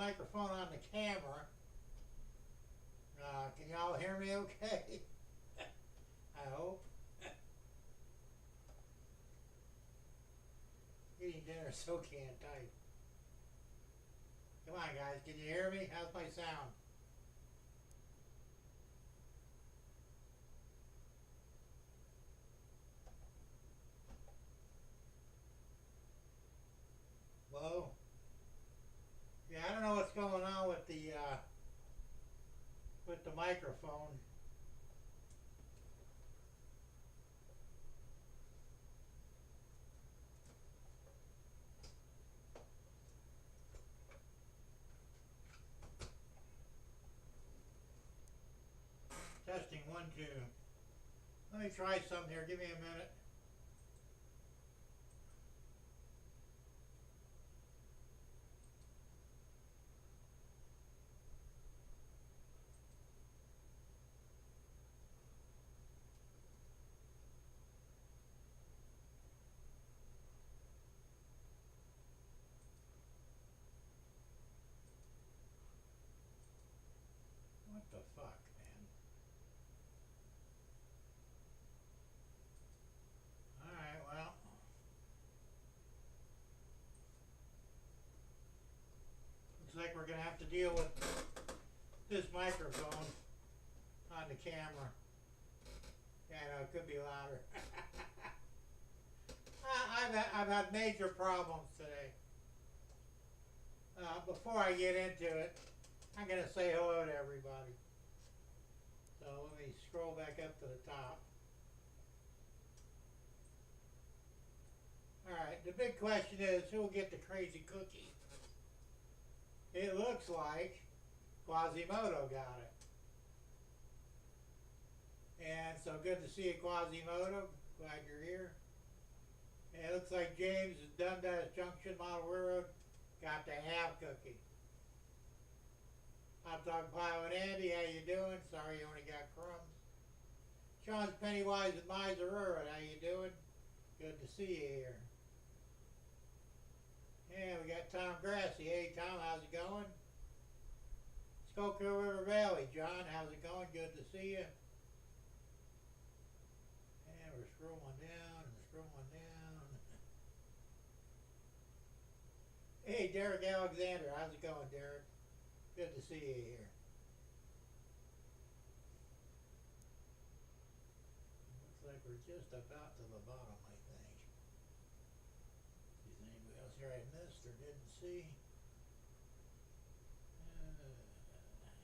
microphone on the camera. Can y'all hear me okay? I hope. Eating dinner, so can't type. Come on, guys, can you hear me? How's my sound? Hello? Yeah, I don't know what's going on with the microphone. Testing 1, 2. Let me try something here. Give me a minute. What the fuck, man? Alright, well. Looks like we're going to have to deal with this microphone on the camera. Yeah, no, it could be louder. I've had major problems today. Before I get into it, I'm going to say hello to everybody. So let me scroll back up to the top. Alright, the big question is, who will get the crazy cookie? It looks like Quasimodo got it. And so good to see you, Quasimodo. Glad you're here. And it looks like James is Dundas Junction, Model Railroad, got the half cookie. Hot Dog Pilot Andy, how you doing? Sorry you only got crumbs. Sean's Pennywise and Miser Railroad, how you doing? Good to see you here. Yeah, we got Tom Grassy. Hey Tom, how's it going? Schuylkill River Valley, John, how's it going? Good to see you. And we're scrolling down and scrolling down. Hey Derek Alexander, how's it going, Derek? Good to see you here. Looks like we're just about to the bottom, I think. Is anybody else here I missed or didn't see?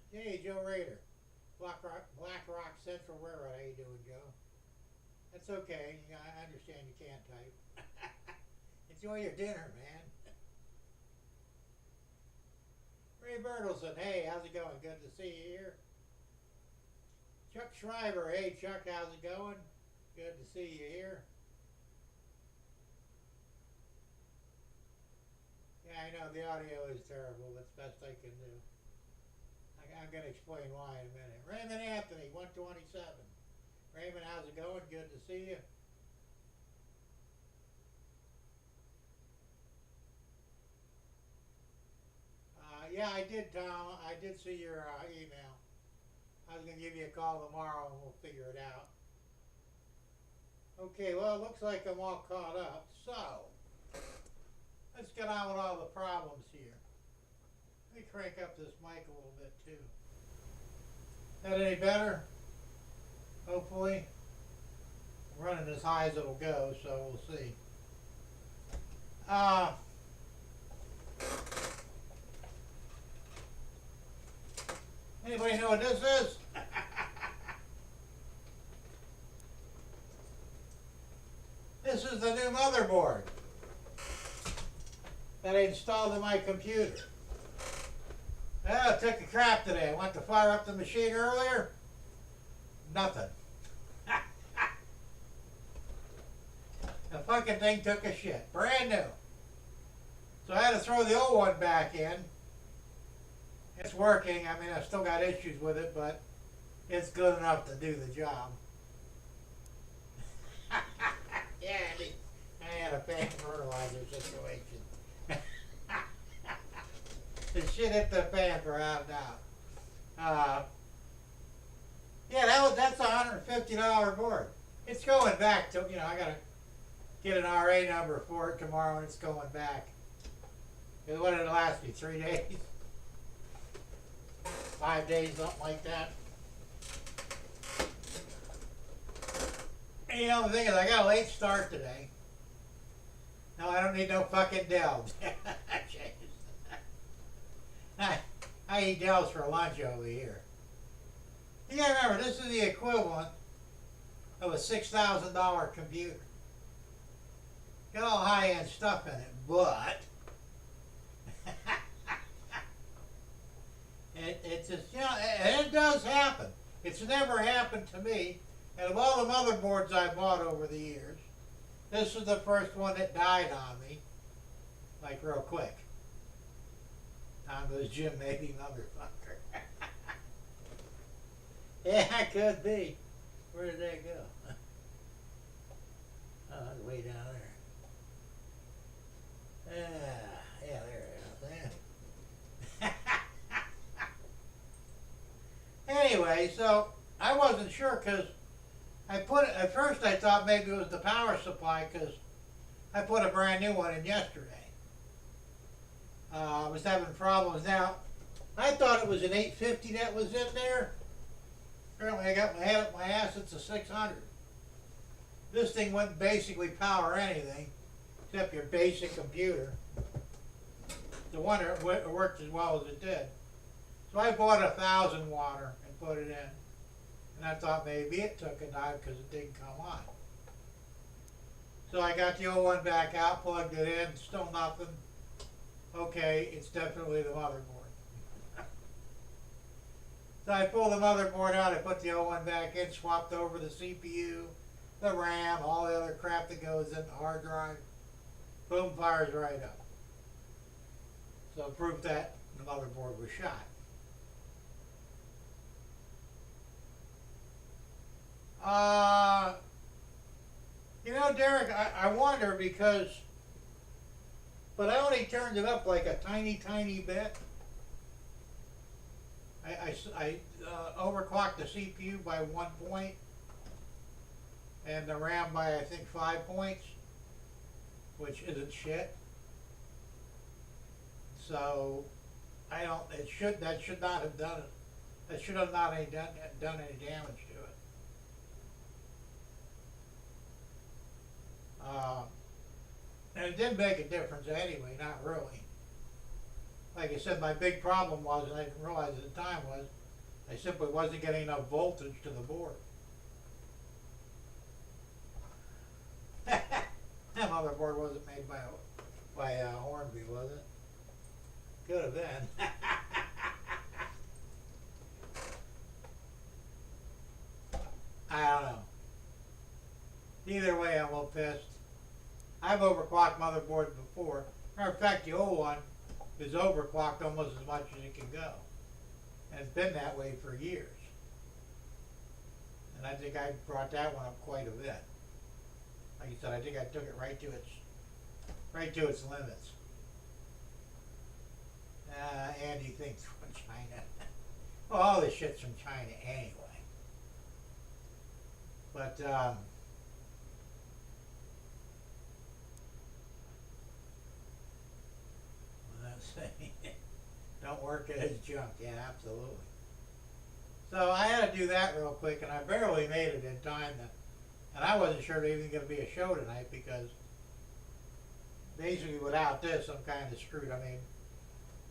Hey, Joe Rader. Black Rock Central Railroad. How you doing, Joe? That's okay. I understand you can't type. Enjoy your dinner, man. Ray Bertelson. Hey, how's it going? Good to see you here. Chuck Schreiber. Hey, Chuck, how's it going? Good to see you here. Yeah, I know the audio is terrible. That's the best I can do. I'm going to explain why in a minute. Raymond Anthony, 127. Raymond, how's it going? Good to see you. Yeah, I did, Tom. I did see your email. I was going to give you a call tomorrow and we'll figure it out. Okay, well, it looks like I'm all caught up. So, let's get on with all the problems here. Let me crank up this mic a little bit too. That any better? Hopefully. I'm running as high as it'll go, so we'll see. Anybody know what this is? This is the new motherboard that I installed in my computer. I took a crap today. I went to fire up the machine earlier. Nothing. The fucking thing took a shit. Brand new. So I had to throw the old one back in. It's working. I mean, I've still got issues with it, but it's good enough to do the job. Yeah, I had a bad fertilizer situation. The shit shit hit the fan for out now. Yeah, that's a $150 board. It's going back to, I gotta get an RA number for it tomorrow and it's going back. What did it last me, 3 days? 5 days, something like that. And the thing is, I got a late start today. No, I don't need no fucking Dells. I eat Dells for lunch over here. You gotta remember, this is the equivalent of a $6,000 computer. Got all high-end stuff in it, but it's just, and it does happen. It's never happened to me. And of all the motherboards I bought over the years, this is the first one that died on me, like real quick. Time goes Jim, maybe motherfucker. Yeah, it could be. Where did that go? Oh, it's way down there. Yeah, there it is. Anyway, so I wasn't sure because at first I thought maybe it was the power supply because I put a brand new one in yesterday. I was having problems. Now, I thought it was an 850 that was in there. Apparently I got my head up my ass, it's a 600. This thing wouldn't basically power anything except your basic computer. No wonder it worked as well as it did. So I bought a 1,000 water and put it in. And I thought maybe it took a dive because it didn't come on. So I got the old one back out, plugged it in, still nothing. Okay, it's definitely the motherboard. So I pulled the motherboard out, I put the old one back in, swapped over the CPU, the RAM, all the other crap that goes in the hard drive. Boom, fires right up. So proof that the motherboard was shot. Derek, I wonder because, but I only turned it up like a tiny, tiny bit. I overclocked the CPU by 1 point and the RAM by I think 5 points, which isn't shit. So that should not have done it. That should have not done any damage to it. And it didn't make a difference anyway, not really. Like I said, my big problem was, and I didn't realize at the time, was I simply wasn't getting enough voltage to the board. That motherboard wasn't made by Hornby, was it? Could have been. I don't know. Either way, I'm a little pissed. I've overclocked motherboards before. Matter of fact, the old one is overclocked almost as much as it can go. And it's been that way for years. And I think I brought that one up quite a bit. Like you said, I think I took it right to its limits. Andy thinks from China. Well, all this shit's from China anyway. But don't work at his junk. Yeah, absolutely. So I had to do that real quick, and I barely made it in time. And I wasn't sure there was even going to be a show tonight because basically without this, I'm kind of screwed. I mean,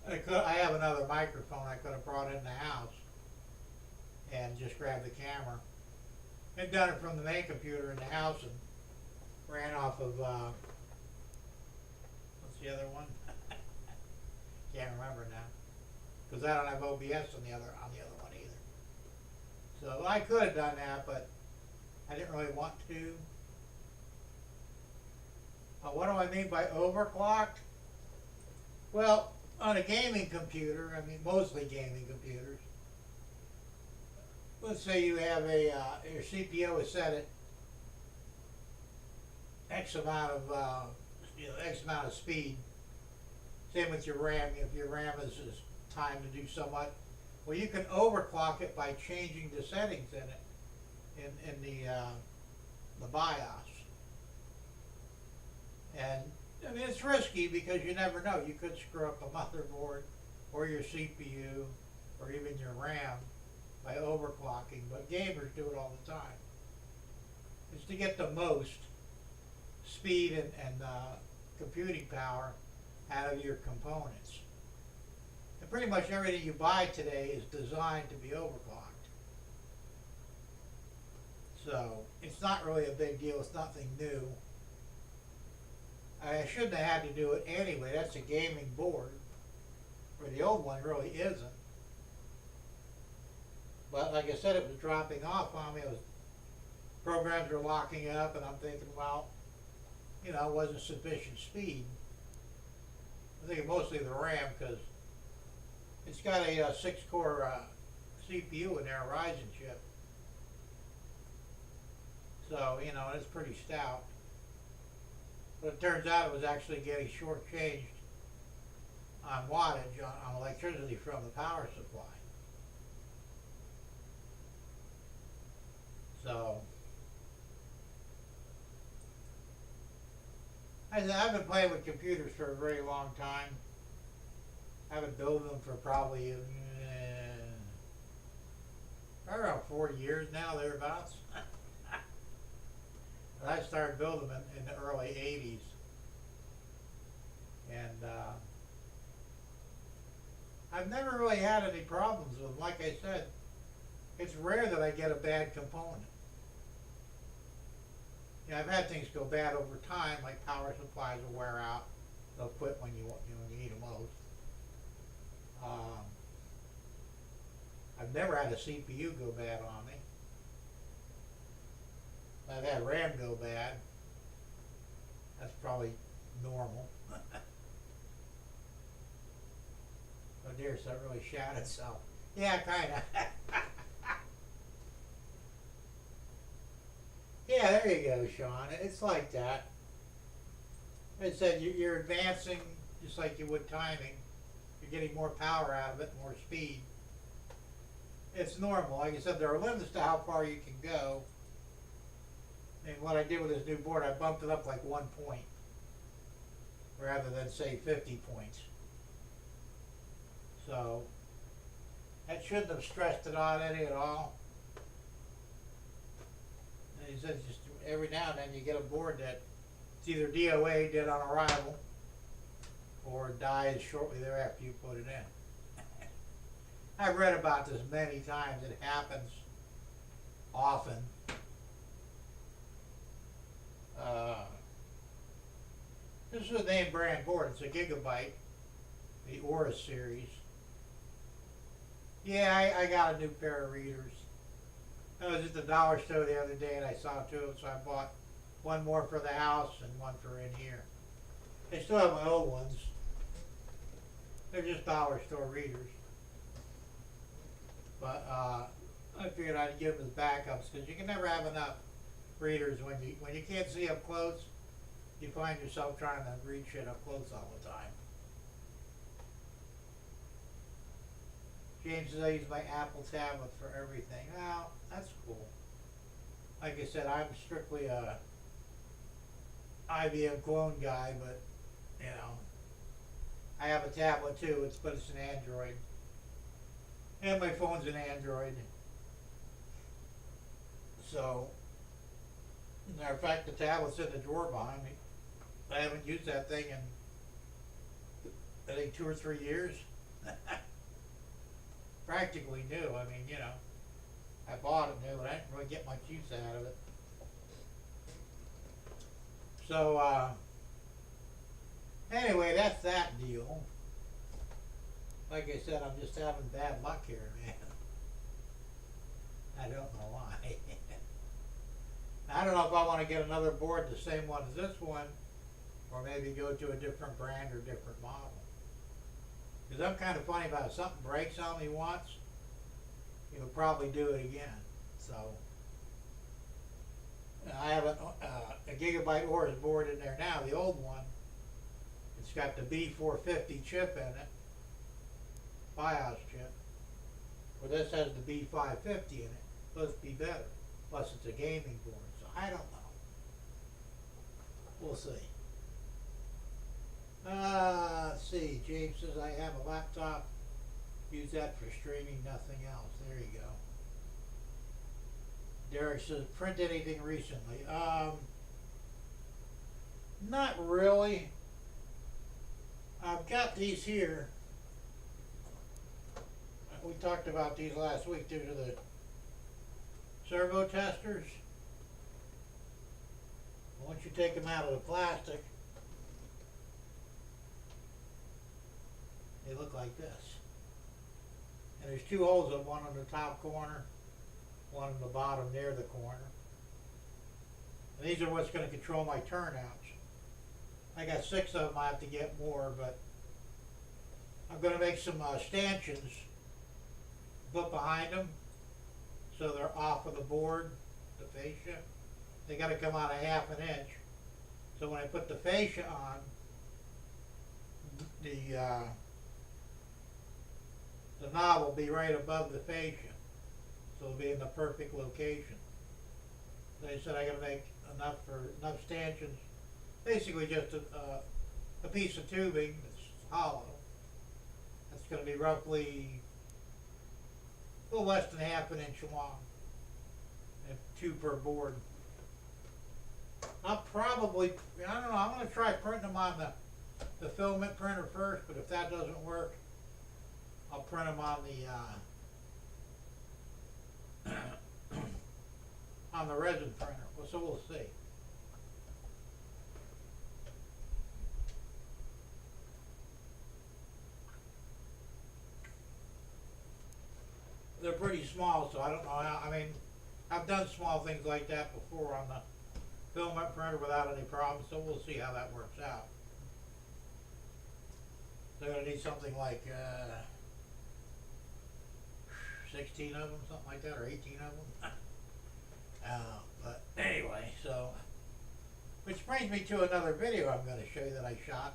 I have another microphone I could have brought in the house and just grabbed the camera. I'd done it from the main computer in the house and ran off of, what's the other one? Can't remember now. Because I don't have OBS on the other one either. So I could have done that, but I didn't really want to. What do I mean by overclocked? Well, on a gaming computer, I mean mostly gaming computers, let's say you have your CPU is set at X amount of speed. Same with your RAM. If your RAM is time to do so much. Well, you can overclock it by changing the settings in it, in the BIOS. And I mean, it's risky because you never know. You could screw up a motherboard or your CPU or even your RAM by overclocking, but gamers do it all the time. It's to get the most speed and computing power out of your components. And pretty much everything you buy today is designed to be overclocked. So it's not really a big deal. It's nothing new. I shouldn't have had to do it anyway. That's a gaming board, where the old one really isn't. But like I said, it was dropping off on me. Programs were locking up, and I'm thinking, well, you know, it wasn't sufficient speed. I think mostly the RAM, because it's got a 6-core CPU in there, a Ryzen chip. So, you know, it's pretty stout. But it turns out it was actually getting shortchanged on wattage, on electricity from the power supply. So, I've been playing with computers for a very long time. I've been building them for probably around 40 years now, thereabouts. I started building them in the early 80s. And I've never really had any problems with them. Like I said, it's rare that I get a bad component. You know, I've had things go bad over time, like power supplies will wear out. They'll quit when you need them most. I've never had a CPU go bad on me. I've had RAM go bad. That's probably normal. Oh dear, so it really shot itself. Yeah, kinda. Yeah, there you go, Sean. It's like that. It said you're advancing just like you would timing. You're getting more power out of it, more speed. It's normal. Like I said, there are limits to how far you can go. And what I did with this new board, I bumped it up like 1 point rather than say 50 points. So that shouldn't have stressed it out any at all. And he said just every now and then you get a board that it's either DOA, dead on arrival, or dies shortly thereafter you put it in. I've read about this many times. It happens often. This is a name brand board. It's a Gigabyte, the Aura series. Yeah, I got a new pair of readers. I was at the dollar store the other day and I saw two of them, so I bought one more for the house and one for in here. I still have my old ones. They're just dollar store readers. But I figured I'd give them as backups because you can never have enough readers when you can't see up close. You find yourself trying to read shit up close all the time. James says I use my Apple tablet for everything. Well, that's cool. Like I said, I'm strictly a IBM clone guy, but you know, I have a tablet too. But it's an Android, and my phone's an Android. So, as a matter of fact, the tablet's in the drawer behind me. I haven't used that thing in, I think, 2 or 3 years. Practically new. I mean, you know, I bought it new, but I didn't really get much use out of it. So, anyway, that's that deal. Like I said, I'm just having bad luck here, man. I don't know why. I don't know if I want to get another board the same one as this one, or maybe go to a different brand or different model. Because I'm kind of funny about it. If something breaks on me once, you'll probably do it again. So I have a Gigabyte Aura's board in there now, the old one. It's got the B450 chip in it. BIOS chip. Where this has the B550 in it. Supposed to be better. Plus it's a gaming board, so I don't know. We'll see. Let's see. James says I have a laptop. Use that for streaming, nothing else. There you go. Derek says, print anything recently? Not really. I've got these here. We talked about these last week due to the servo testers. Once you take them out of the plastic, they look like this. And there's two holes, one on the top corner, one on the bottom near the corner. And these are what's going to control my turnouts. I got 6 of them. I have to get more, but I'm going to make some stanchions, put behind them, so they're off of the board, the fascia. They got to come out a ½ an inch. So when I put the fascia on, the knob will be right above the fascia, so it'll be in the perfect location. They said I got to make enough stanchions. Basically, just a piece of tubing that's hollow. That's going to be roughly a little less than ½ an inch long, and 2 per board. I'll probably, I don't know, I'm going to try printing them on the filament printer first, but if that doesn't work, I'll print them on the resin printer. So we'll see. They're pretty small, so I don't know how, I mean, I've done small things like that before on the filament printer without any problems, so we'll see how that works out. They're going to need something like 16 of them, something like that, or 18 of them. But anyway, so, which brings me to another video I'm going to show you that I shot.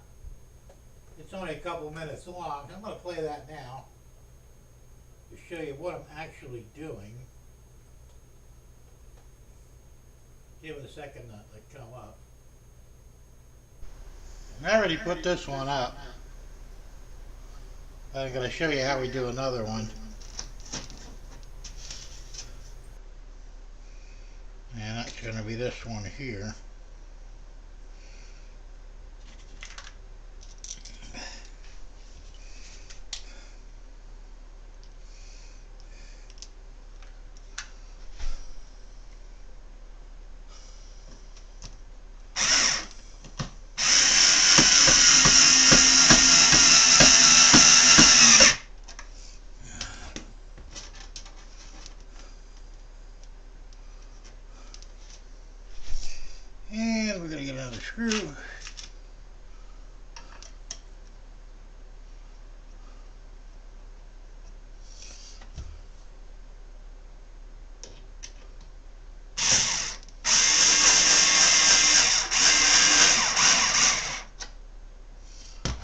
It's only a couple minutes long. I'm going to play that now to show you what I'm actually doing. Give it a second to come up. I already put this one up. I'm going to show you how we do another one. And that's going to be this one here. And we're going to get another screw.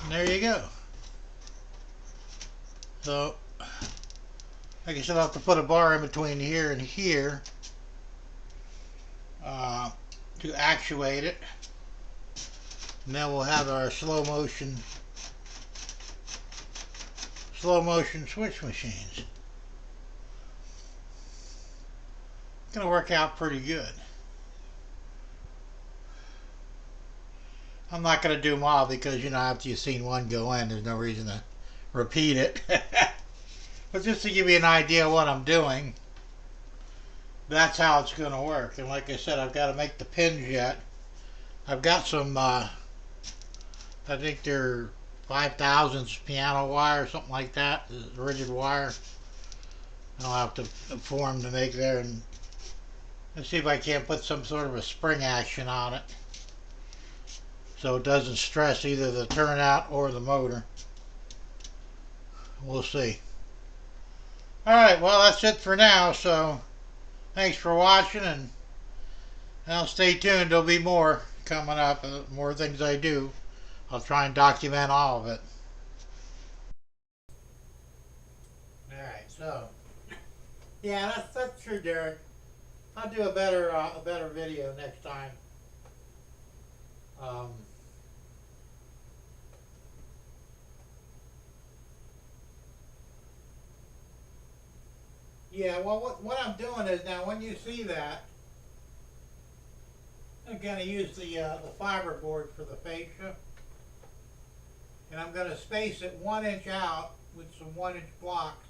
And there you go. So, like I said, I'll have to put a bar in between here and here to actuate it. And then we'll have our slow motion switch machines. It's going to work out pretty good. I'm not going to do them all because, you know, after you've seen one go in, there's no reason to repeat it. But just to give you an idea of what I'm doing, that's how it's going to work. And like I said, I've got to make the pins yet. I've got some, I think they're 5/1000 piano wire, something like that, rigid wire. I'll have to form to make there, and let's see if I can't put some sort of a spring action on it so it doesn't stress either the turnout or the motor. We'll see. Alright, well, that's it for now, so thanks for watching, and now stay tuned. There'll be more coming up, more things I do. I'll try and document all of it. So, yeah, that's true, Derek. I'll do a better video next time. Um, yeah, well, what I'm doing is now when you see that, I'm going to use the fiber board for the fascia, and I'm going to space it 1 inch out with some 1 inch blocks,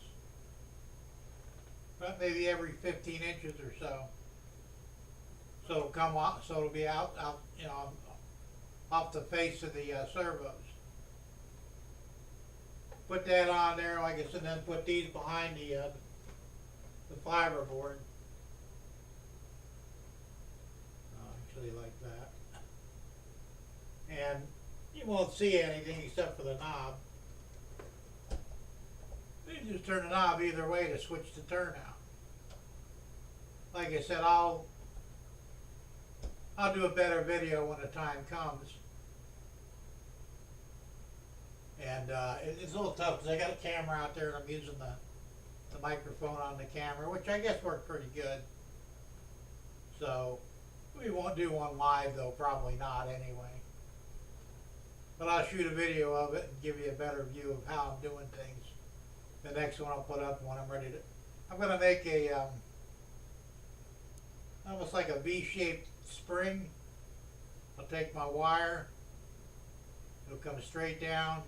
about maybe every 15 inches or so. So it'll come off, so it'll be out, you know, off the face of the servos. Put that on there, like I said, and then put these behind the fiber board. Actually, like that. And you won't see anything except for the knob. You just turn the knob either way to switch the turnout. Like I said, I'll do a better video when the time comes. And it's a little tough because I got a camera out there and I'm using the microphone on the camera, which I guess worked pretty good. So we won't do one live though, probably not anyway. But I'll shoot a video of it and give you a better view of how I'm doing things. The next one I'll put up when I'm ready to. I'm going to make a almost like a V-shaped spring. I'll take my wire. It'll come straight down,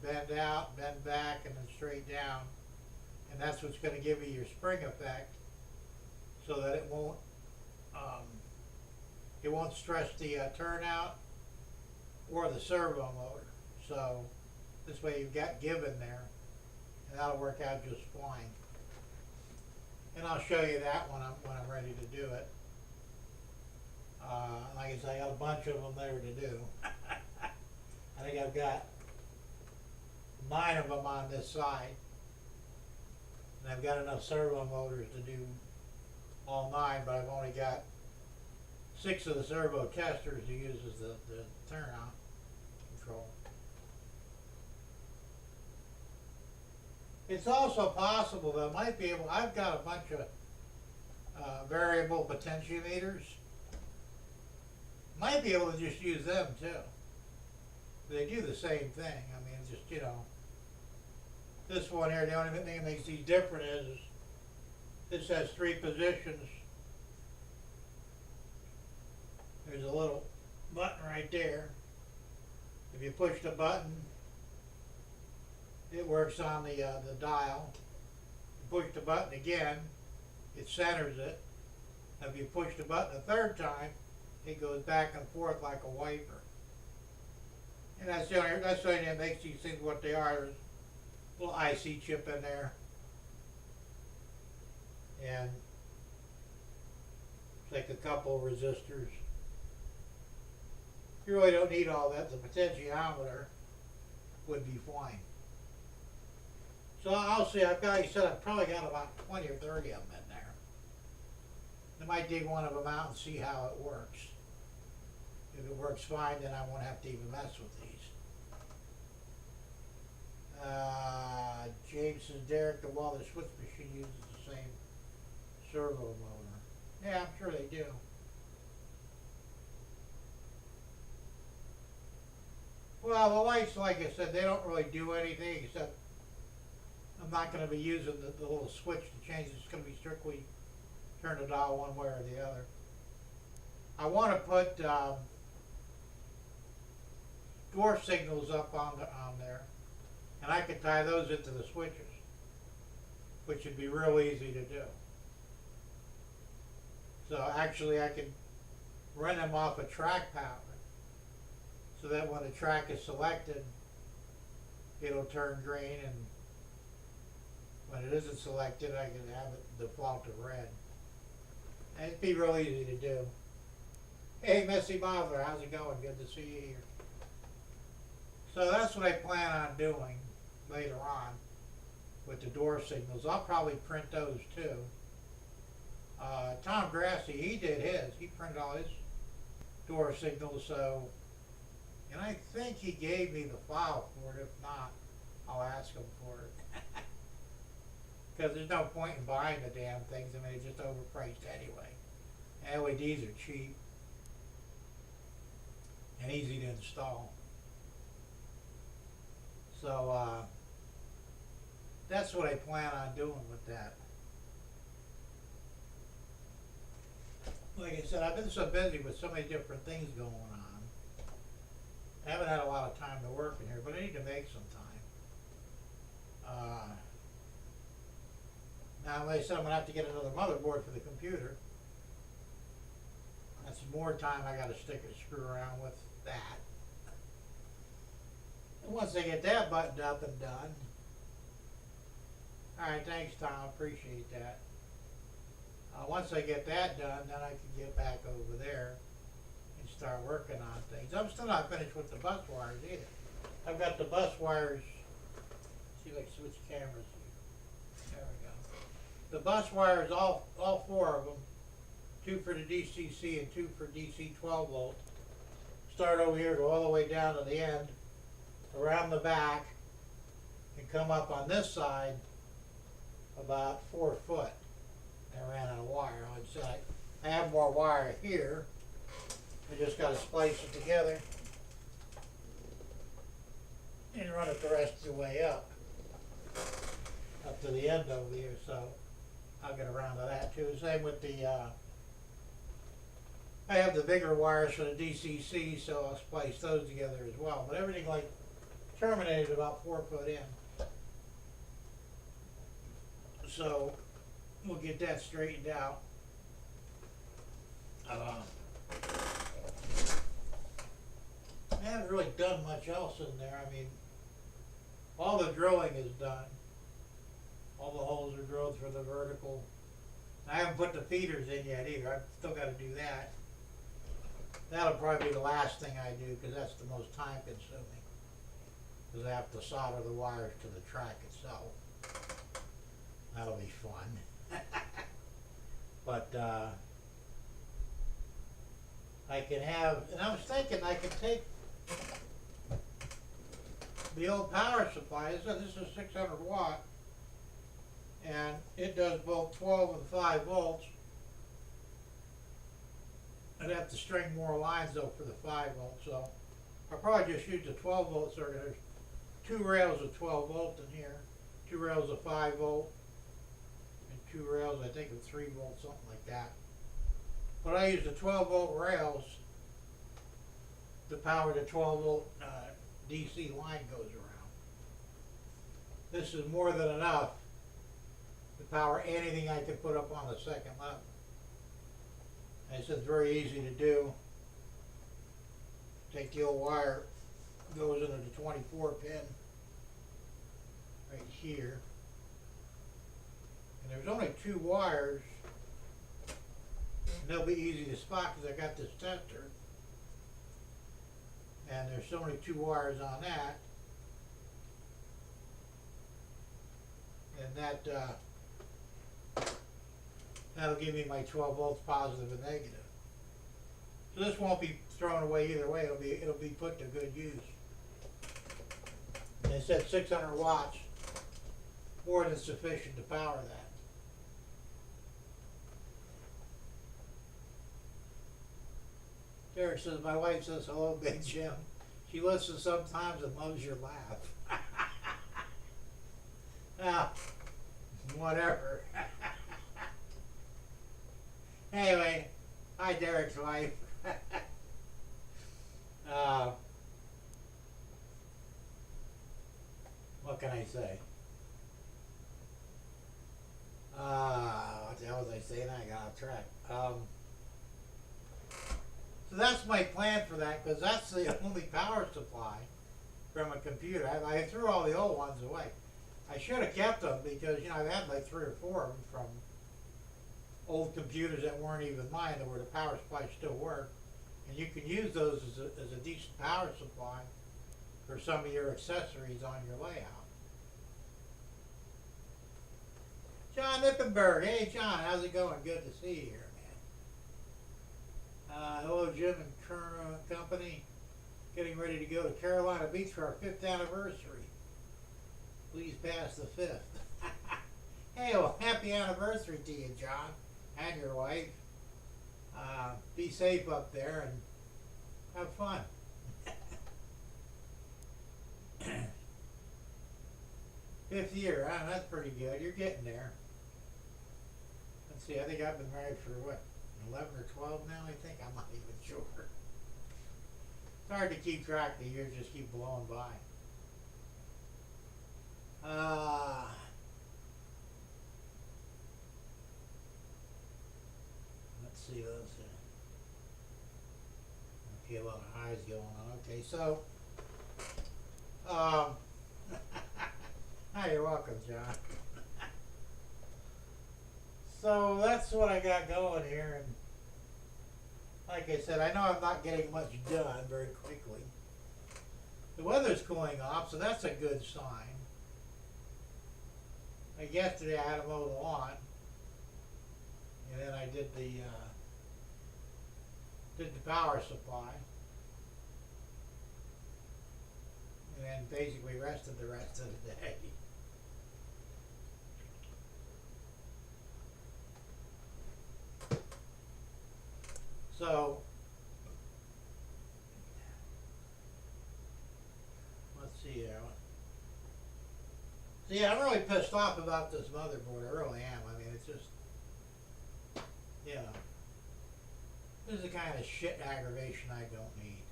bend out, bend back, and then straight down. And that's what's going to give you your spring effect, so that it won't stress the turnout or the servo motor. So this way you've got give in there, and that'll work out just fine. And I'll show you that when I'm ready to do it. Like I said, I got a bunch of them there to do. I think I've got 9 of them on this side. And I've got enough servo motors to do all 9, but I've only got 6 of the servo testers to use as the turnout control. It's also possible that I might be able, I've got a bunch of variable potentiometers. Might be able to just use them too. They do the same thing. I mean, just, you know, this one here, the only thing that makes these different is this has 3 positions. There's a little button right there. If you push the button, it works on the dial. You push the button again, it centers it. If you push the button a 3rd time, it goes back and forth like a wiper. And that's the only thing that makes these things what they are. There's a little IC chip in there. And it's like a couple of resistors. You really don't need all that. The potentiometer would be fine. So I'll see. I've got, you said I've probably got about 20 or 30 of them in there. I might dig one of them out and see how it works. If it works fine, then I won't have to even mess with these. James says, Derek, the Waller switch machine uses the same servo motor. Yeah, I'm sure they do. Well, the lights, like I said, they don't really do anything except I'm not going to be using the little switch to change it. It's going to be strictly turn the dial one way or the other. I want to put dwarf signals up on there, and I could tie those into the switches, which would be real easy to do. So actually I could run them off a track pattern, so that when the track is selected, it'll turn green, and when it isn't selected, I can have it default to red. And it'd be real easy to do. Hey, Missy Modeler, how's it going? Good to see you here. So that's what I plan on doing later on with the door signals. I'll probably print those too. Tom Grassi, he did his. He printed all his door signals, so, and I think he gave me the file for it. If not, I'll ask him for it. Because there's no point in buying the damn things. I mean, they're just overpriced anyway. LEDs are cheap and easy to install. So that's what I plan on doing with that. Like I said, I've been so busy with so many different things going on. I haven't had a lot of time to work in here, but I need to make some time. Now, like I said, I'm gonna have to get another motherboard for the computer. That's more time I gotta screw around with that. And once I get that buttoned up and done. Alright, thanks Tom, appreciate that. Once I get that done, then I can get back over there and start working on things. I'm still not finished with the bus wires either. I've got the bus wires, see if I can switch cameras here. There we go. The bus wires, all four of them, 2 for the DCC and 2 for DC 12 volt, start over here, go all the way down to the end, around the back, and come up on this side about 4 foot. I ran out of wire. Like I said, I have more wire here. I just got to splice it together and run it the rest of the way up to the end over here. So I'll get around to that too. Same with the, I have the bigger wires for the DCC, so I'll splice those together as well. But everything like terminated about 4 foot in. So we'll get that straightened out. I haven't really done much else in there. I mean, all the drilling is done. All the holes are drilled for the vertical. I haven't put the feeders in yet either. I've still got to do that. That'll probably be the last thing I do because that's the most time consuming. Because I have to solder the wires to the track itself. That'll be fun. But I can have, and I was thinking I could take the old power supply. This is 600 watt, and it does both 12 and 5 volts. I'd have to string more lines though for the 5 volts, so I'll probably just use the 12 volt circuit. There's 2 rails of 12 volt in here, 2 rails of 5 volt, and 2 rails I think of 3 volts, something like that. But I use the 12 volt rails to power the 12 volt DC line goes around. This is more than enough to power anything I can put up on the second level. And it's very easy to do. Take the old wire, goes into the 24 pin right here. And there's only 2 wires, and they'll be easy to spot because I got this tester. And there's only 2 wires on that. And that that'll give me my 12 volts positive and negative. So this won't be thrown away either way. It'll be put to good use. And it said 600 watts, more than sufficient to power that. Derek says, my wife says, hello, Big Jim. She listens sometimes and loves your laugh. Now, whatever. Anyway, hi, Derek's wife. What can I say? What the hell was I saying? I got off track. So that's my plan for that, because that's the only power supply from a computer. I threw all the old ones away. I should have kept them because, you know, I've had like 3 or 4 of them from old computers that weren't even mine, where the power supply still worked. And you can use those as a decent power supply for some of your accessories on your layout. John Nippenberg. Hey, John, how's it going? Good to see you here, man. Hello, Jim and company. Getting ready to go to Carolina Beach for our 5th anniversary. Please pass the 5th. Hey, well, happy anniversary to you, John, and your wife. Be safe up there and have fun. 5th year, huh? That's pretty good. You're getting there. Let's see, I think I've been married for what, 11 or 12 now, I think? I'm not even sure. It's hard to keep track. The years just keep blowing by. Let's see, okay, a lot of highs going on. Okay, so, hi, you're welcome, John. So that's what I got going here, and like I said, I know I'm not getting much done very quickly. The weather's cooling off, so that's a good sign. Like yesterday, I had to mow the lawn, and then I did the power supply, and then basically rested the rest of the day. So, let's see here. So yeah, I'm really pissed off about this motherboard. I really am. I mean, it's just, you know, this is the kind of shit aggravation I don't need.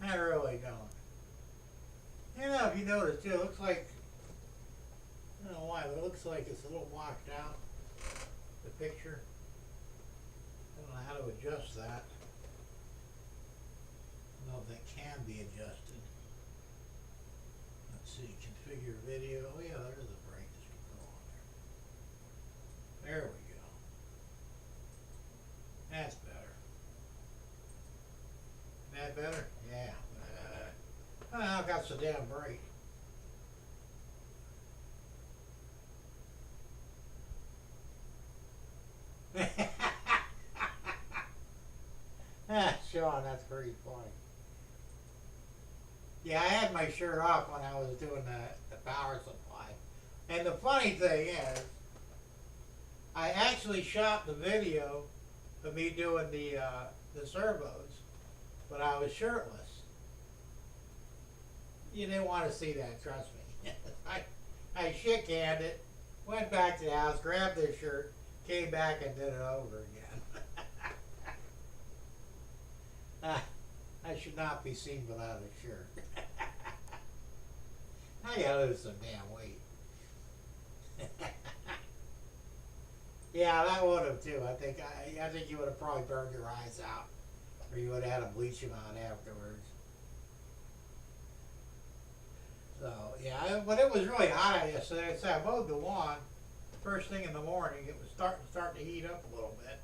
I really don't. You know, if you notice too, it looks like, I don't know why, but it looks like it's a little washed out, the picture. I don't know how to adjust that. I don't know if that can be adjusted. Let's see, configure video. Oh yeah, there is a brightness control on there. There we go. That's better. That better? Yeah. Oh, it got so damn bright. Sean, that's pretty funny. Yeah, I had my shirt off when I was doing the power supply. And the funny thing is, I actually shot the video of me doing the servos, but I was shirtless. You didn't want to see that, trust me. I shit-canned it, went back to the house, grabbed the shirt, came back and did it over again. I should not be seen without a shirt. I gotta lose some damn weight. Yeah, that would have too. I think you would have probably burned your eyes out, or you would have had to bleach them out afterwards. So yeah, but it was really hot out yesterday. So I mowed the lawn first thing in the morning. It was starting to heat up a little bit,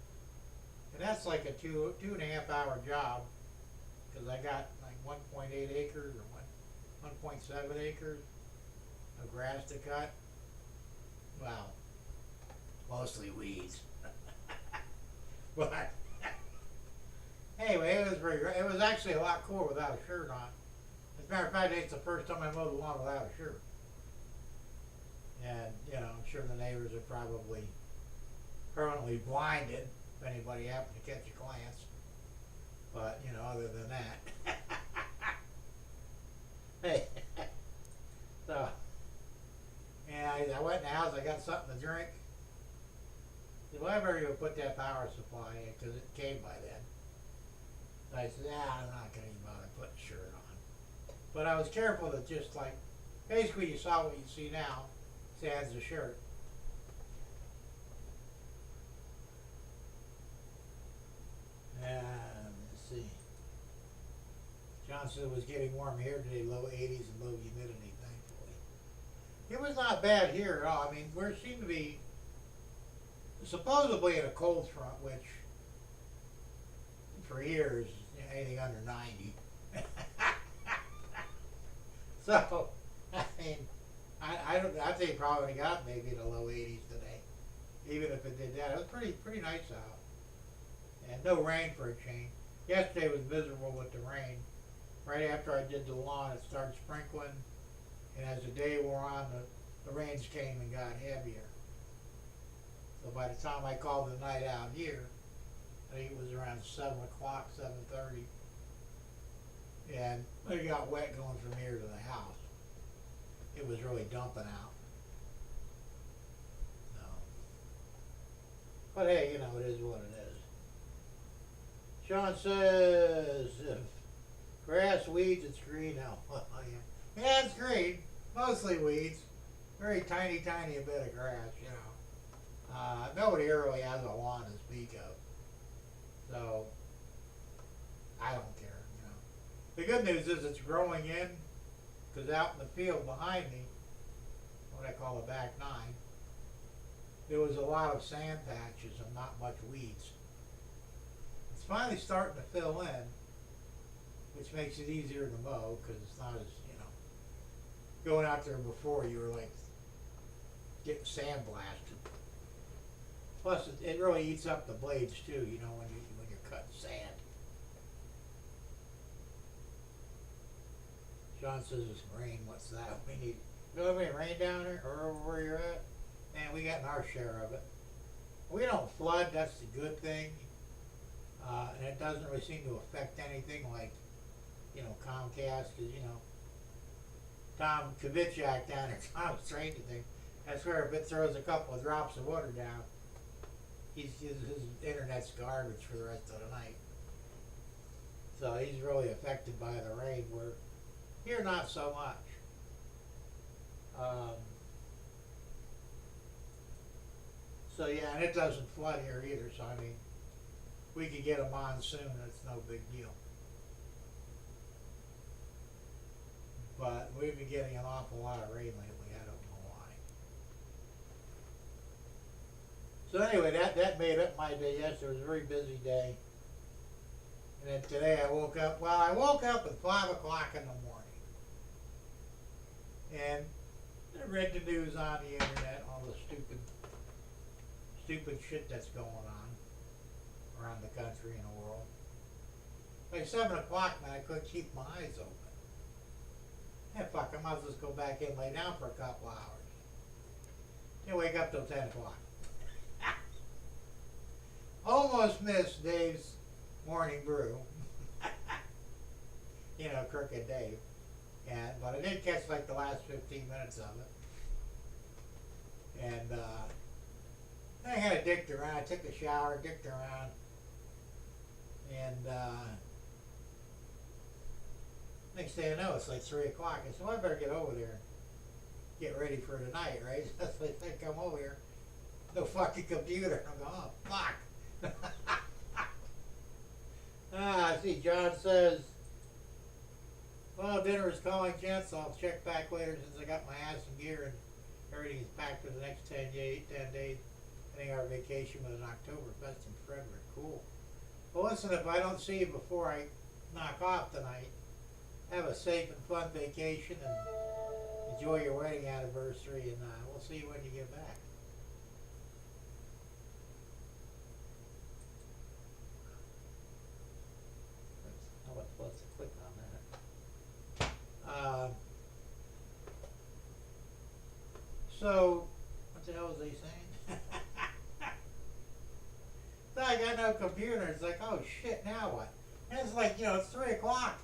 and that's like a 2.5 hour job, because I got like 1.8 acres or 1.7 acres of grass to cut. Wow, mostly weeds. But anyway, it was actually a lot cooler without a shirt on. As a matter of fact, it's the first time I mowed the lawn without a shirt. And, you know, I'm sure the neighbors are probably permanently blinded if anybody happened to catch a glance. But, you know, other than that. Hey. So, yeah, I went in the house, I got something to drink. I said, well, I better go put that power supply in, because it came by then. So I said, I'm not going to even bother putting a shirt on. But I was careful to just like, basically you saw what you see now, sans the shirt. And let's see. John said it was getting warm here today, low 80s and low humidity, thankfully. It was not bad here at all. I mean, we seem to be supposedly in a cold front, which for years, anything under 90. So, I mean, I'd say it probably got maybe in the low 80s today, even if it did that. It was pretty nice out, and no rain for a change. Yesterday was miserable with the rain. Right after I did the lawn, it started sprinkling, and as the day wore on, the rains came and got heavier. So by the time I called the night out here, I think it was around 7 o'clock, 7:30, and it got wet going from here to the house. It was really dumping out. No. But hey, it is what it is. Sean says, if grass, weeds, it's green now. Yeah. Yeah, it's green. Mostly weeds. Very tiny bit of grass, nobody here really has a lawn to speak of. So, I don't care, The good news is it's growing in, because out in the field behind me, what I call the back nine, there was a lot of sand patches and not much weeds. It's finally starting to fill in, which makes it easier to mow, because it's not as, going out there before you were like getting sandblasted. Plus, it really eats up the blades too, when you're cutting sand. John says it's rain. What's that? We need. You know, any rain down there or over where you're at? Man, we got our share of it. We don't flood. That's the good thing, and it doesn't really seem to affect anything like, Comcast, because Tom Kavitchak down there, Tom Stranger thing. I swear, if it throws a couple of drops of water down, his internet's garbage for the rest of the night. So he's really affected by the rain. Where here, not so much. So yeah, and it doesn't flood here either. So I mean, we could get a monsoon. It's no big deal. But we've been getting an awful lot of rain lately. I don't know why. So anyway, that made up my day yesterday. It was a very busy day. And then today I woke up at 5 o'clock in the morning. And I read the news on the internet, all the stupid shit that's going on around the country and the world. By 7 o'clock, man, I couldn't keep my eyes open. Yeah, fuck, I might as well just go back in and lay down for a couple hours. Didn't wake up till 10 o'clock. Almost missed Dave's morning brew. Crooked Dave. But I did catch like the last 15 minutes of it. And I kind of dicked around. I took a shower, dicked around. And next thing I know, it's like 3 o'clock. I said, well, I better get over there and get ready for tonight, right? So I think I'm over here. No fucking computer. I'm going, oh, fuck. I see John says, well, dinner is calling, gents. So I'll check back later since I got my ass in gear and everything is packed for the next 10 days. I think our vacation was in Oktoberfest in Frederick. Cool. Well, listen, if I don't see you before I knock off tonight, have a safe and fun vacation and enjoy your wedding anniversary, and we'll see you when you get back. I wasn't supposed to click on that. So, what the hell was he saying? So I got no computer. It's like, oh shit, now what? And it's like, it's 3 o'clock.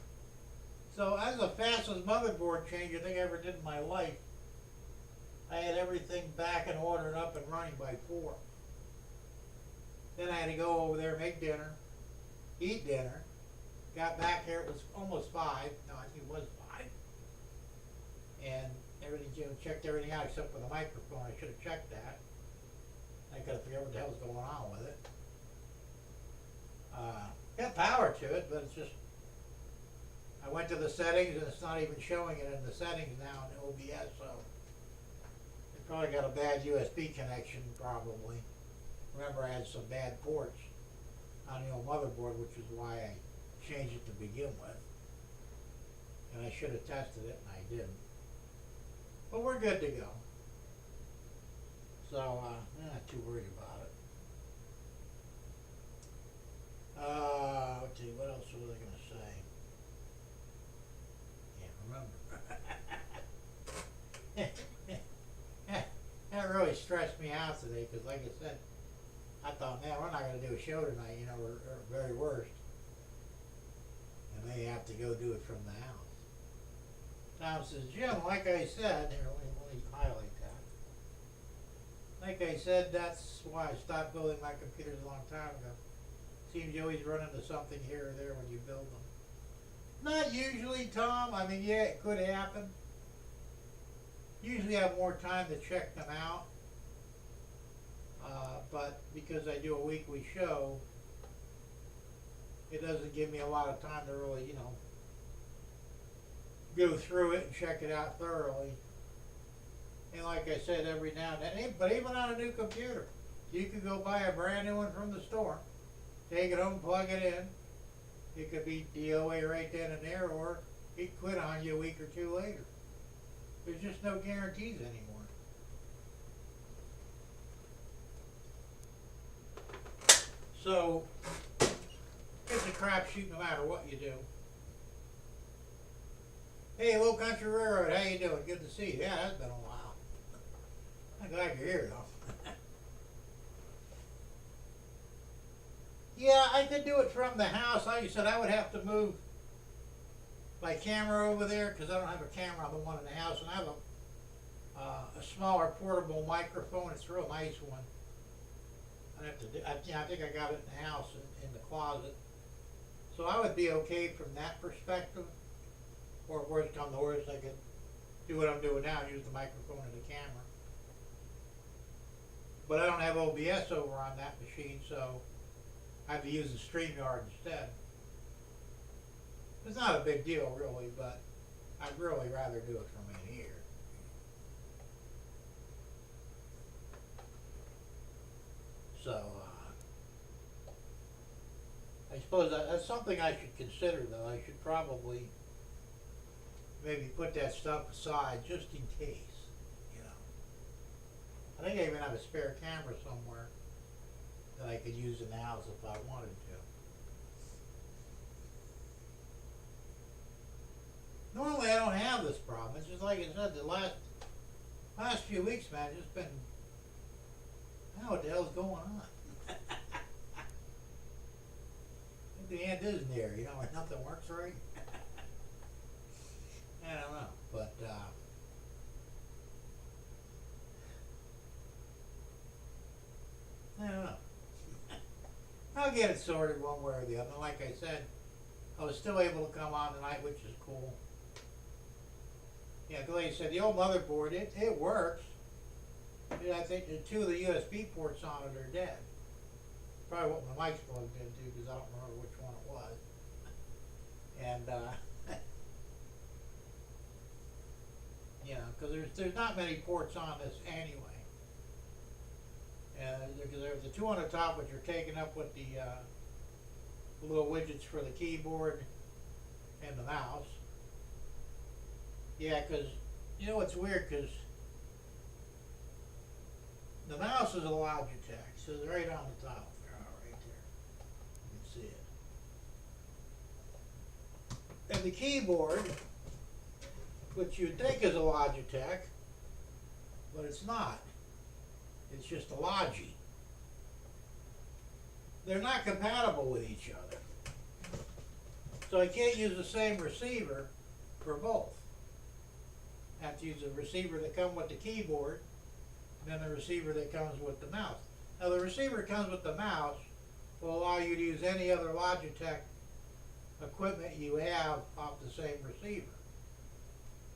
So that was the fastest motherboard change I think I ever did in my life. I had everything back in order and up and running by 4. Then I had to go over there, make dinner, eat dinner. Got back here, it was almost 5. No, I think it was 5. And everything, checked everything out except for the microphone. I should have checked that. I could have figured out what the hell was going on with it. Got power to it, but it's just, I went to the settings and it's not even showing it in the settings now in OBS, so it probably got a bad USB connection probably. Remember, I had some bad ports on the old motherboard, which is why I changed it to begin with. And I should have tested it and I didn't. But we're good to go. So, I'm not too worried about it. Let's see, what else was I going to say? Can't remember. stressed me out today because, like I said, I thought, man, we're not going to do a show tonight, you know, or very worst. And they have to go do it from the house. Tom says, Jim, like I said, here, let me highlight that. Like I said, that's why I stopped building my computers a long time ago. Seems you always run into something here or there when you build them. Not usually, Tom. I mean, yeah, it could happen. Usually I have more time to check them out. But because I do a weekly show, it doesn't give me a lot of time to really, you know, go through it and check it out thoroughly. And like I said, every now and then, but even on a new computer, you could go buy a brand new one from the store, take it home, plug it in. It could be DOA right then and there, or it quit on you a week or two later. There's just no guarantees anymore. So, it's a crapshoot no matter what you do. Hey, Low Country Railroad, how you doing? Good to see you. Yeah, that's been a while. I'm glad you're here, though. Yeah, I could do it from the house. Like you said, I would have to move my camera over there because I don't have a camera on the one in the house, and I have a smaller portable microphone. It's a real nice one. I have to do. I think I got it in the house in the closet, so I would be okay from that perspective. Or if worst come to worst, I could do what I'm doing now, use the microphone and the camera. But I don't have OBS over on that machine, so I have to use the StreamYard instead. It's not a big deal, really, but I'd really rather do it from in here. So, I suppose that's something I should consider, though. I should probably maybe put that stuff aside just in case, you know. I think I even have a spare camera somewhere that I could use in the house if I wanted to. Normally I don't have this problem. It's just like I said, the last few weeks, man, just been, I don't know what the hell's going on. The end is near, you know, where nothing works right. I don't know, but I don't know. I'll get it sorted one way or the other. Like I said, I was still able to come on tonight, which is cool. Yeah, like I said, the old motherboard, it works. I think the two of the USB ports on it are dead. Probably what my mic's plugged into, because I don't remember which one it was. And you know, because there's not many ports on this anyway. And there's the two on the top, which are taken up with the little widgets for the keyboard and the mouse. Yeah, because you know what's weird, because the mouse is a Logitech, so it's right on the top there, right there. You can see it. And the keyboard, which you'd think is a Logitech, but it's not. It's just a Logi. They're not compatible with each other. So I can't use the same receiver for both. I have to use the receiver that comes with the keyboard, and then the receiver that comes with the mouse. Now the receiver that comes with the mouse will allow you to use any other Logitech equipment you have off the same receiver.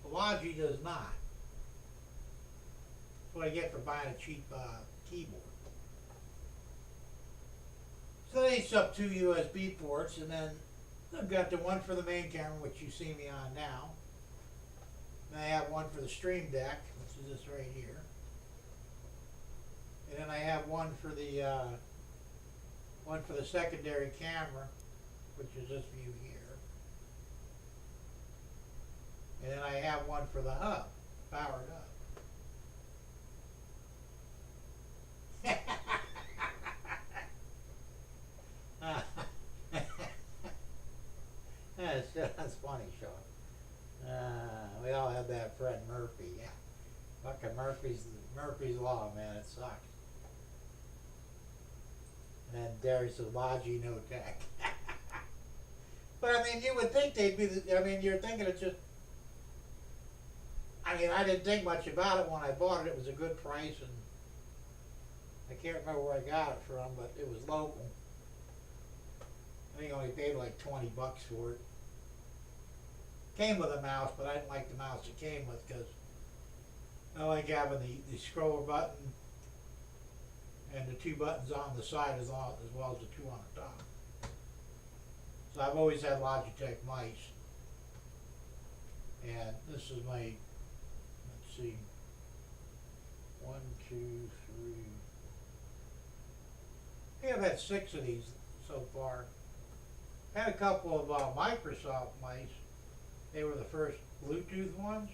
The Logi does not. That's what I get for buying a cheap keyboard. So they each up two USB ports, and then I've got the one for the main camera, which you see me on now. And I have one for the Stream Deck, which is this right here. And then I have one for the secondary camera, which is this view here. And then I have one for the hub, powered up. That's funny, Sean. We all have that friend Murphy, yeah. Fucking Murphy's Law, man, it sucks. And then there's the Logi No Tech. But I mean, you would think they'd be, I mean, you're thinking it's just, I mean, I didn't think much about it when I bought it. It was a good price, and I can't remember where I got it from, but it was local. I think I only paid like $20 for it. Came with a mouse, but I didn't like the mouse it came with because I like having the scroller button and the two buttons on the side as well as the two on the top. So I've always had Logitech mice. And this is my, let's see, 1, 2, 3. I think I've had 6 of these so far. Had a couple of Microsoft mice. They were the first Bluetooth ones.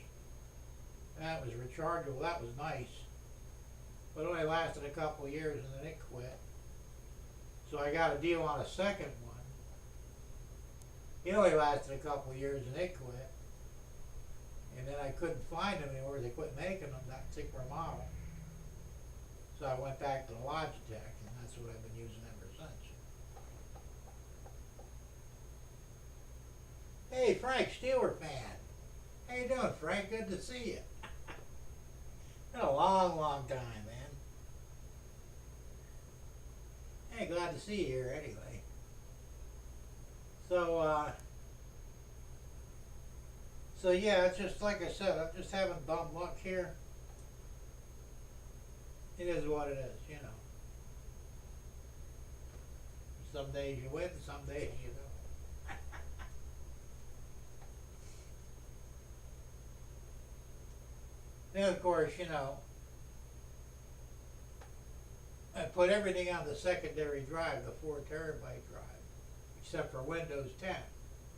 That was rechargeable. That was nice. But it only lasted a couple of years and then it quit. So I got a deal on a second one. It only lasted a couple of years and it quit. And then I couldn't find them anywhere. They quit making them, that particular model. So I went back to the Logitech, and that's what I've been using ever since. Hey, Frank, Stewart man. How you doing, Frank? Good to see you. Been a long, long time, man. Hey, glad to see you here anyway. So yeah, it's just like I said, I'm just having dumb luck here. It is what it is, you know. Some days you win, some days you don't. Then of course, you know, I put everything on the secondary drive, the 4 terabyte drive, except for Windows 10,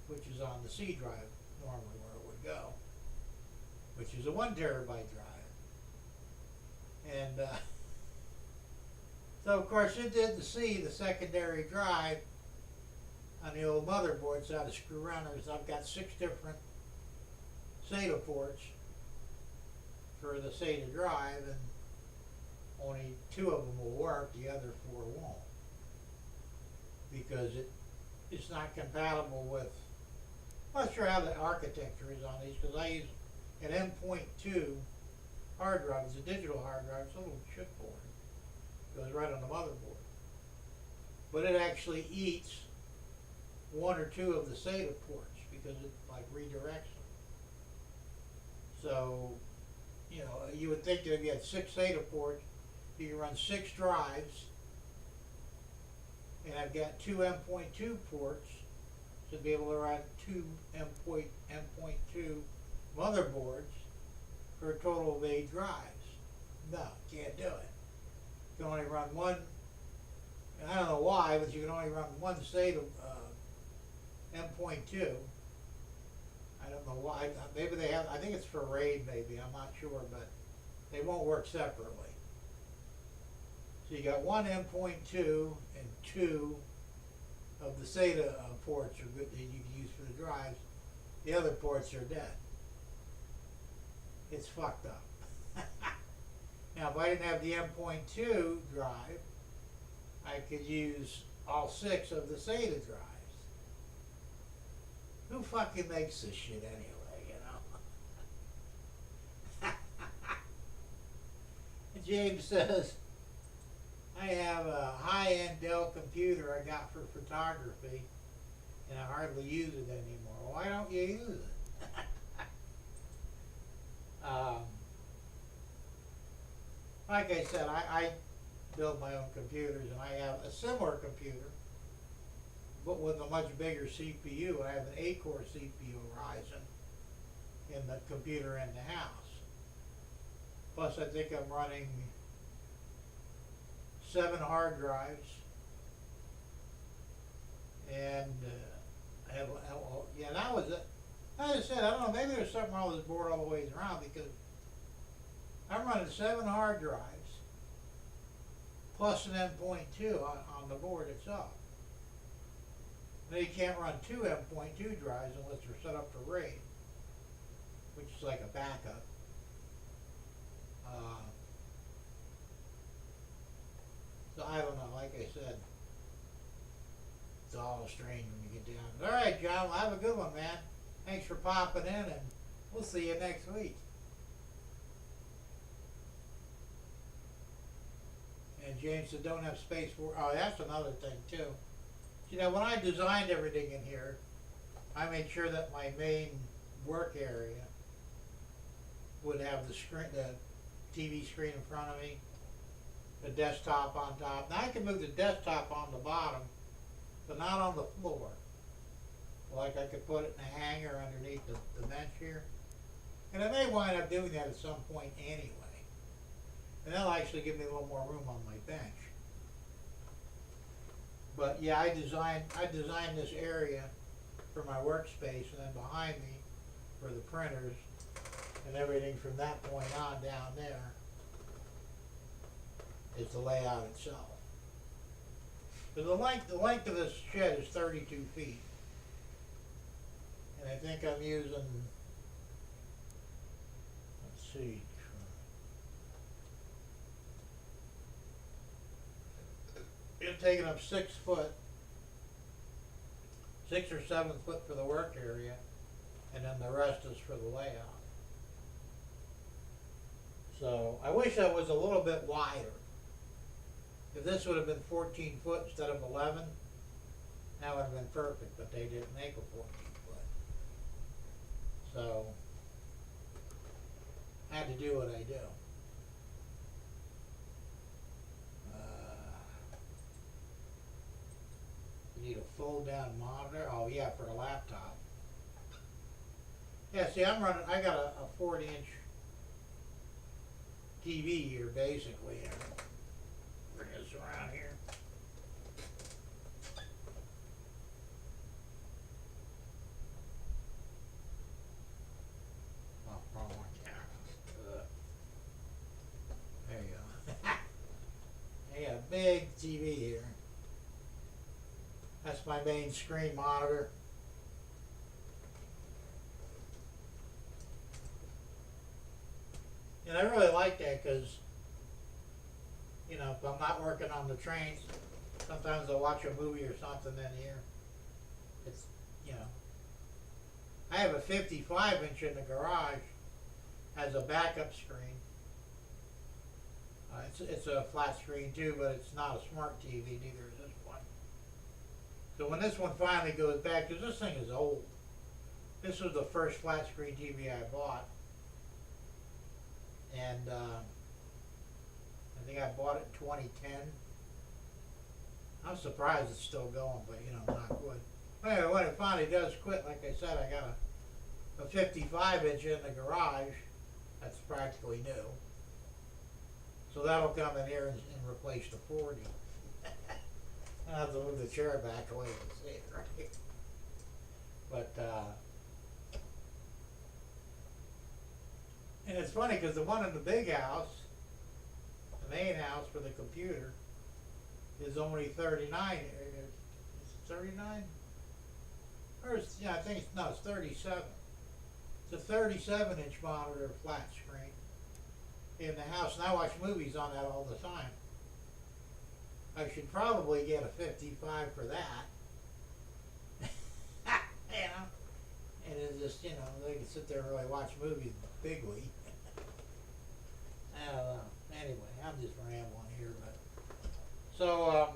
which is on the C drive normally where it would go, which is a 1 terabyte drive. And so of course it did the C, the secondary drive, on the old motherboard, so I had to screw around there. So I've got 6 different SATA ports for the SATA drive, and only 2 of them will work, the other 4 won't. Because it's not compatible with, I'm not sure how the architecture is on these, because I use an M.2 hard drive. It's a digital hard drive, it's a little chipboard. Goes right on the motherboard. But it actually eats 1 or 2 of the SATA ports, because it like redirects them. So, you know, you would think that if you had 6 SATA ports, you can run 6 drives, and I've got 2 M.2 ports to be able to run 2 M.2 motherboards for a total of 8 drives. No, can't do it. You can only run 1, and I don't know why, but you can only run 1 SATA M.2. I don't know why. Maybe they have, I think it's for RAID maybe, I'm not sure, but they won't work separately. So you got 1 M.2 and 2 of the SATA ports are good that you can use for the drives. The other ports are dead. It's fucked up. Now if I didn't have the M.2 drive, I could use all 6 of the SATA drives. Who fucking makes this shit anyway, you know? James says, I have a high-end Dell computer I got for photography, and I hardly use it anymore. Why don't you use it? Like I said, I build my own computers, and I have a similar computer, but with a much bigger CPU. I have an 8-core CPU Ryzen in the computer in the house. Plus, I think I'm running 7 hard drives, and I have, yeah, that was it. Like I said, I don't know, maybe there's something wrong with this board all the ways around, because I'm running 7 hard drives plus an M.2 on the board itself. Now you can't run 2 M.2 drives unless they're set up for RAID, which is like a backup. So I don't know, like I said, it's all strange when you get down. Alright, John, well, have a good one, man. Thanks for popping in, and we'll see you next week. And James said, don't have space for, oh, that's another thing too. You know, when I designed everything in here, I made sure that my main work area would have the screen, the TV screen in front of me, the desktop on top. Now I can move the desktop on the bottom, but not on the floor. Like I could put it in a hanger underneath the bench here. And I may wind up doing that at some point anyway. And that'll actually give me a little more room on my bench. But yeah, I designed this area for my workspace, and then behind me for the printers and everything from that point on down there is the layout itself. So the length of this shed is 32 feet. And I think I'm using, let's see, it's taking up 6 foot, 6 or 7 foot for the work area, and then the rest is for the layout. So I wish that was a little bit wider. If this would have been 14 foot instead of 11, that would have been perfect, but they didn't make a 14 foot. So I had to do what I do. You need a fold down monitor. Oh yeah, for a laptop. Yeah, see, I got a 40-inch TV here, basically. Bring this around here. Oh, wrong one. There you go. I got a big TV here. That's my main screen monitor. And I really like that because, you know, if I'm not working on the trains, sometimes I'll watch a movie or something in here. It's, you know, I have a 55-inch in the garage as a backup screen. It's a flat screen too, but it's not a smart TV, neither is this one. So when this one finally goes back, because this thing is old. This was the first flat screen TV I bought. And I think I bought it in 2010. I'm surprised it's still going, but you know, not good. Anyway, when it finally does quit, like I said, I got a 55-inch in the garage. That's practically new. So that'll come in here and replace the 40. I have to move the chair back away to see it, right? But, and it's funny because the one in the big house, the main house for the computer, is only 39. Is it 39? Or it's, yeah, I think it's, no, it's 37. It's a 37-inch monitor, flat screen, in the house, and I watch movies on that all the time. I should probably get a 55 for that. You know? And it's just, you know, they can sit there and really watch movies bigly. I don't know. Anyway, I'm just rambling here, but so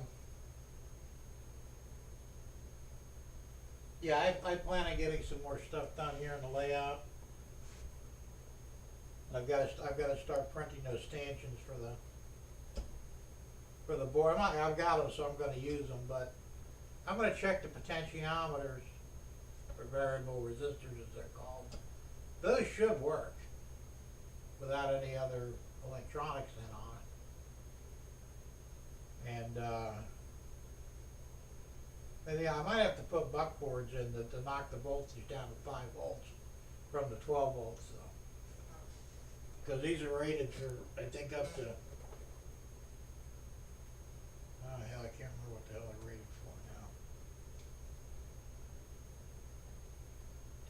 yeah, I plan on getting some more stuff done here in the layout. I've got to start printing those stanchions for the board. I've got them, so I'm going to use them, but I'm going to check the potentiometers for variable resistors, as they're called. Those should work without any other electronics in on it. And yeah, I might have to put buckboards in to knock the voltage down to 5 volts from the 12 volts, though. Because these are rated for, I think, up to, oh hell, I can't remember what the hell they're rated for now.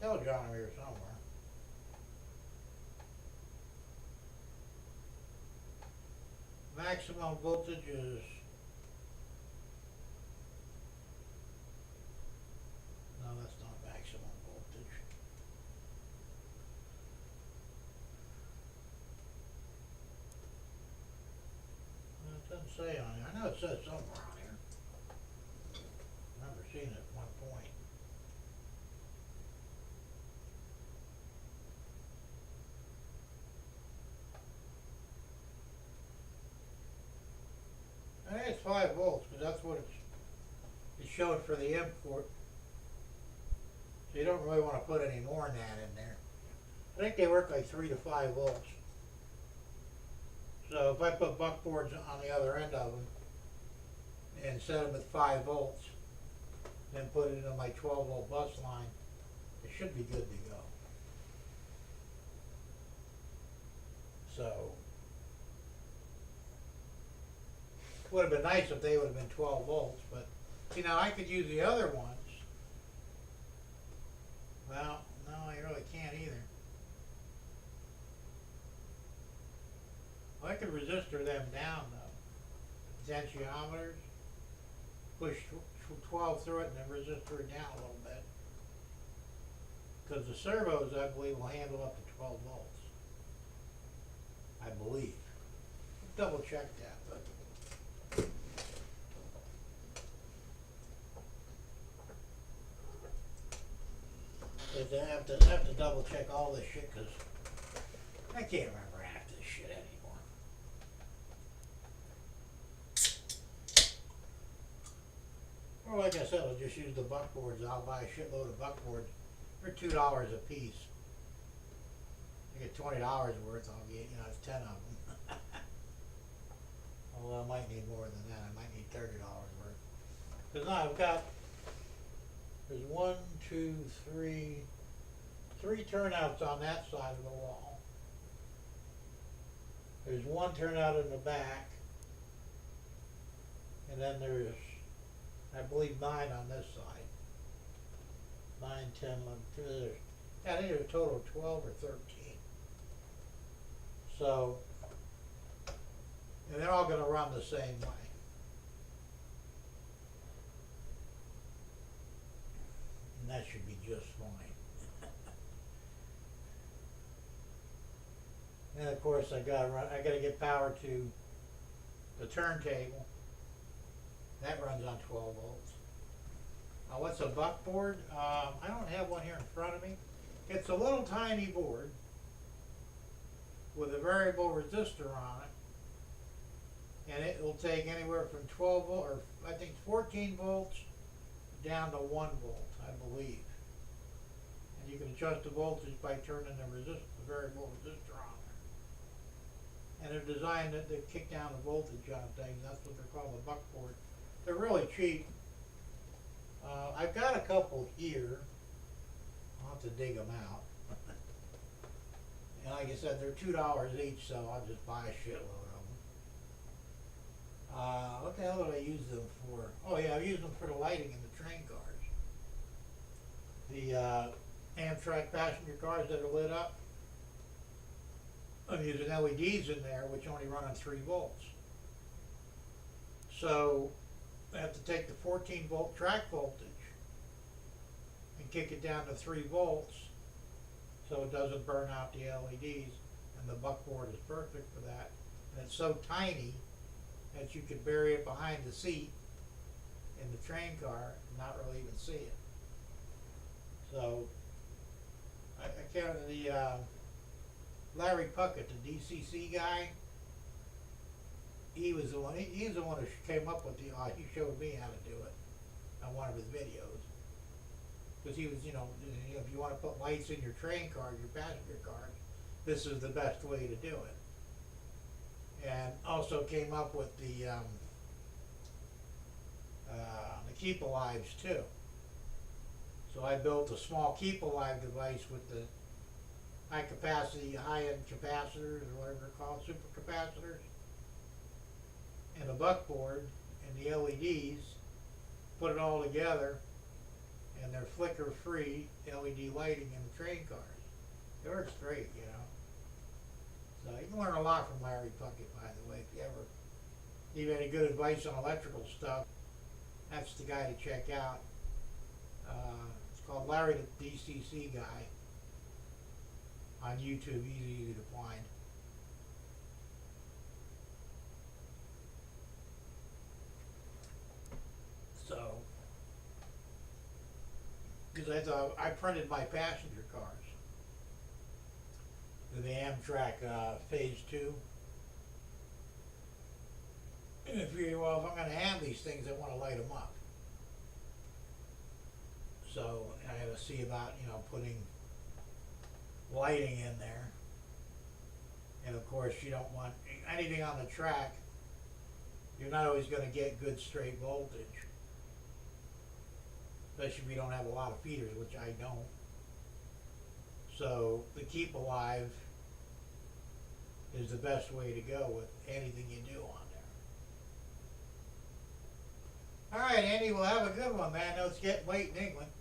Tell John I'm here somewhere. maximum voltage is, no, that's not maximum voltage. It doesn't say on here. I know it says somewhere on here. I remember seeing it at one point. I think it's 5 volts because that's what it's showing for the import. So you don't really want to put any more than that in there. I think they work like 3 to 5 volts. So if I put buckboards on the other end of them and set them at 5 volts, then put it in my 12 volt bus line, it should be good to go. So would have been nice if they would have been 12 volts, but see, now I could use the other ones. Well, no, I really can't either. Well, I could resistor them down though. Potentiometers, push 12 through it and then resistor it down a little bit. Because the servos, I believe, will handle up to 12 volts. I believe. Double check that, but. I have to double check all this shit because I can't remember half this shit anymore. Or like I said, I'll just use the buckboards. I'll buy a shitload of buckboards for $2 a piece. I get $20 worth. I'll get, it's 10 of them. Although I might need more than that. I might need $30 worth. Because now I've got. There's 1, 2, 3 turnouts on that side of the wall. There's 1 turnout in the back. And then there's, I believe, 9 on this side. 9, 10, 11, 2. I think there's a total of 12 or 13. So, and they're all going to run the same way. And that should be just fine. And of course I gotta get power to the turntable. That runs on 12 volts. What's a buckboard? I don't have one here in front of me. It's a little tiny board with a variable resistor on it. And it will take anywhere from 12 volt, or I think 14 volts down to 1 volt, I believe. And you can adjust the voltage by turning the variable resistor on there. And they're designed to kick down the voltage on things. That's what they're called, a buckboard. They're really cheap. I've got a couple here. I'll have to dig them out. And like I said, they're $2 each, so I'll just buy a shitload of them. What the hell did I use them for? Oh yeah, I use them for the lighting in the train cars. The Amtrak passenger cars that are lit up. I'm using LEDs in there, which only run on 3 volts. So I have to take the 14 volt track voltage and kick it down to 3 volts so it doesn't burn out the LEDs, and the buckboard is perfect for that. And it's so tiny that you could bury it behind the seat in the train car and not really even see it. So I counted the Larry Puckett, the DCC guy. He was the one. He's the one who came up with the. He showed me how to do it on one of his videos. Because he was, if you want to put lights in your train car, your passenger cars, this is the best way to do it. And also came up with the Keep Alives too. So I built a small Keep Alive device with the high capacity, high-end capacitors, or whatever they're called, super capacitors, and a buckboard and the LEDs, put it all together, and they're flicker-free LED lighting in the train cars. It works great, So you can learn a lot from Larry Puckett, by the way, if you ever need any good advice on electrical stuff, that's the guy to check out. It's called Larry the DCC Guy on YouTube. He's easy to find. So, because I printed my passenger cars, the Amtrak Phase 2. And I figured, well, if I'm going to have these things, I want to light them up. So I had to see about, putting lighting in there. And of course, you don't want anything on the track. You're not always going to get good straight voltage, especially if you don't have a lot of feeders, which I don't. So the keep alive is the best way to go with anything you do on there. All right, Andy, well, have a good one, man. I know it's getting late in England.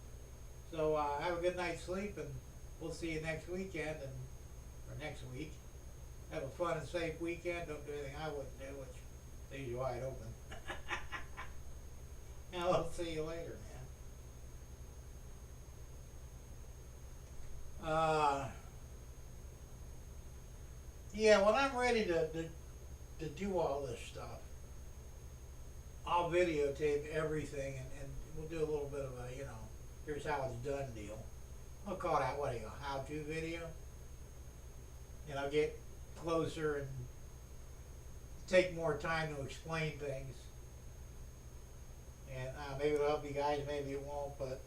So have a good night's sleep, and we'll see you next weekend, or next week. Have a fun and safe weekend. Don't do anything I wouldn't do, which leaves you wide open. And I'll see you later, man. Yeah, when I'm ready to do all this stuff, I'll videotape everything, and we'll do a little bit of a, here's how it's done deal. I'll call that, how-to video? And I'll get closer and take more time to explain things. And maybe it'll help you guys, maybe it won't, but,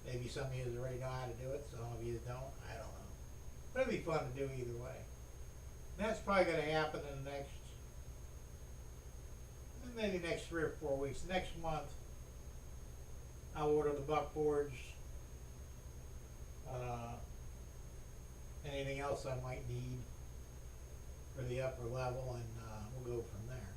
maybe some of you already know how to do it, some of you don't, I don't know. But it'll be fun to do either way. And that's probably going to happen in the next 3 or 4 weeks. Next month, I'll order the buckboards, anything else I might need for the upper level, and we'll go from there.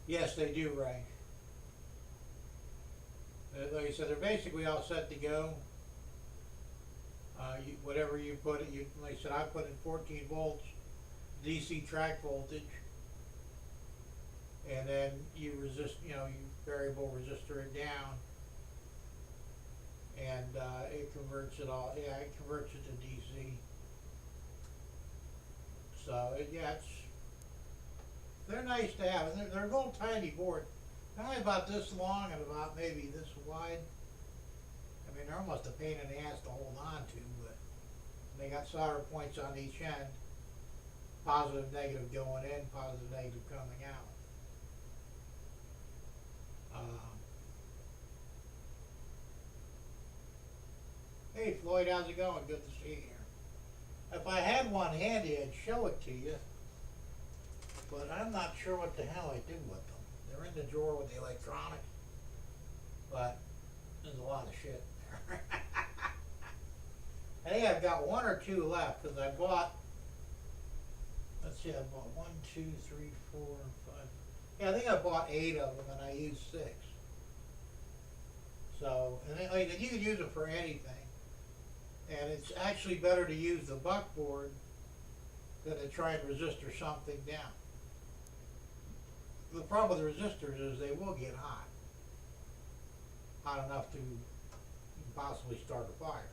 Yes, they do rank. Like I said, they're basically all set to go. Whatever you put it, like I said, I put in 14 volts DC track voltage, and then you variable resistor it down, and it converts it all. Yeah, it converts it to DC. So they're nice to have, and they're a little tiny board. They're only about this long and about maybe this wide. I mean, they're almost a pain in the ass to hold on to, but they got solder points on each end. Positive, negative going in, positive, negative coming out. Hey Floyd, how's it going? Good to see you here. If I had one handy, I'd show it to you, but I'm not sure what the hell I do with them. They're in the drawer with the electronics, but there's a lot of shit in there. I think I've got 1 or 2 left, because I bought, let's see, I bought 1, 2, 3, 4, 5. Yeah, I think I bought 8 of them, and I used 6. So, and you can use them for anything. And it's actually better to use the buckboard than to try and resistor something down. The problem with the resistors is they will get hot. Hot enough to possibly start a fire.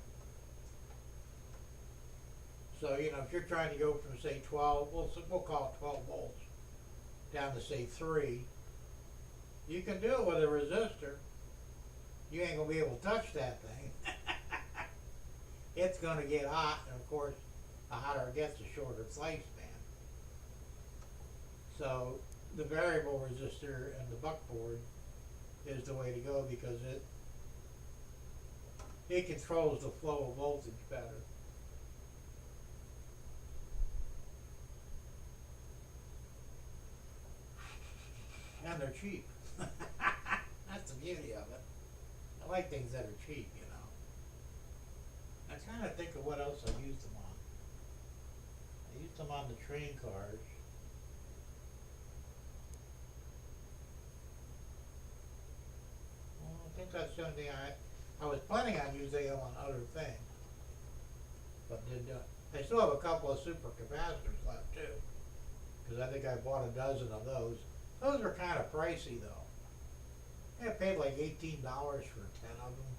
So, if you're trying to go from, say, 12, we'll call it 12 volts, down to, say, 3, you can do it with a resistor. You ain't going to be able to touch that thing. It's going to get hot, and of course, the hotter it gets, the shorter its lifespan. So, the variable resistor and the buckboard is the way to go, because it controls the flow of voltage better. And they're cheap. That's the beauty of it. I like things that are cheap, I'm trying to think of what else I used them on. I used them on the train cars. Well, I think that's the only thing I was planning on using them on other things. but I still have a couple of super capacitors left too, because I think I bought a dozen of those. Those are kind of pricey though. I paid like $18 for 10 of them.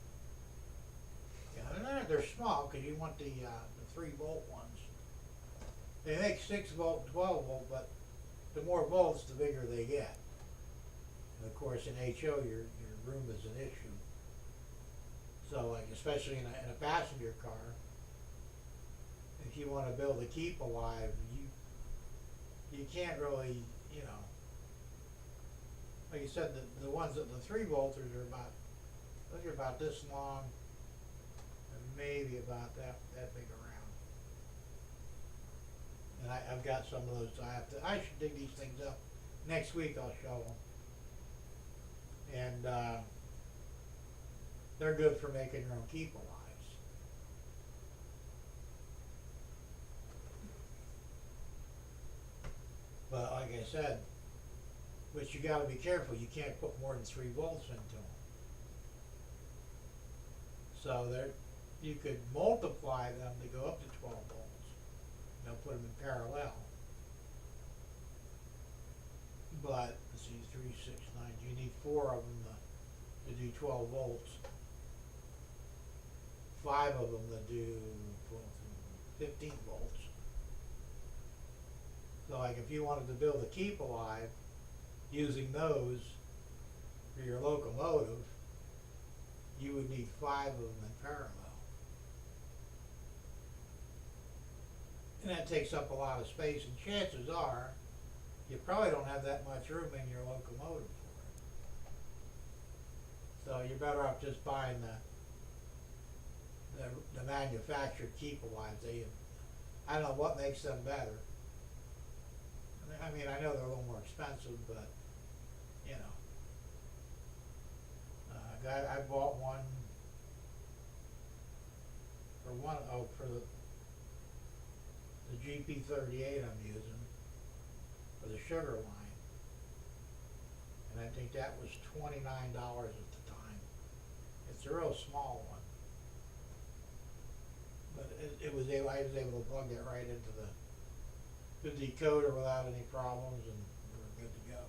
Yeah, and they're small because you want the 3-volt ones. They make 6-volt, 12-volt, but the more volts, the bigger they get. And of course, in HO, your room is an issue. So, like, especially in a passenger car, if you want to build a keep alive, you can't really, you know, like you said, the ones that the 3-volters are about, those are about this long, and maybe about that big around. And I've got some of those. I should dig these things up. Next week I'll show them. And they're good for making your own keep alives. But like I said, but you got to be careful. You can't put more than 3 volts into them. So you could multiply them to go up to 12 volts. You know, put them in parallel. But let's see, 3, 6, 9. You need 4 of them to do 12 volts. 5 of them to do 15 volts. So like if you wanted to build a keep alive using those for your locomotive, you would need 5 of them in parallel. And that takes up a lot of space, and chances are you probably don't have that much room in your locomotive for it. So you're better off just buying the manufactured keep alives. I don't know what makes them better. I mean, I know they're a little more expensive, but you know, I bought one for the GP38 I'm using for the sugar line, and I think that was $29 at the time. It's a real small one, but I was able to plug it right into the decoder without any problems, and we were good to go.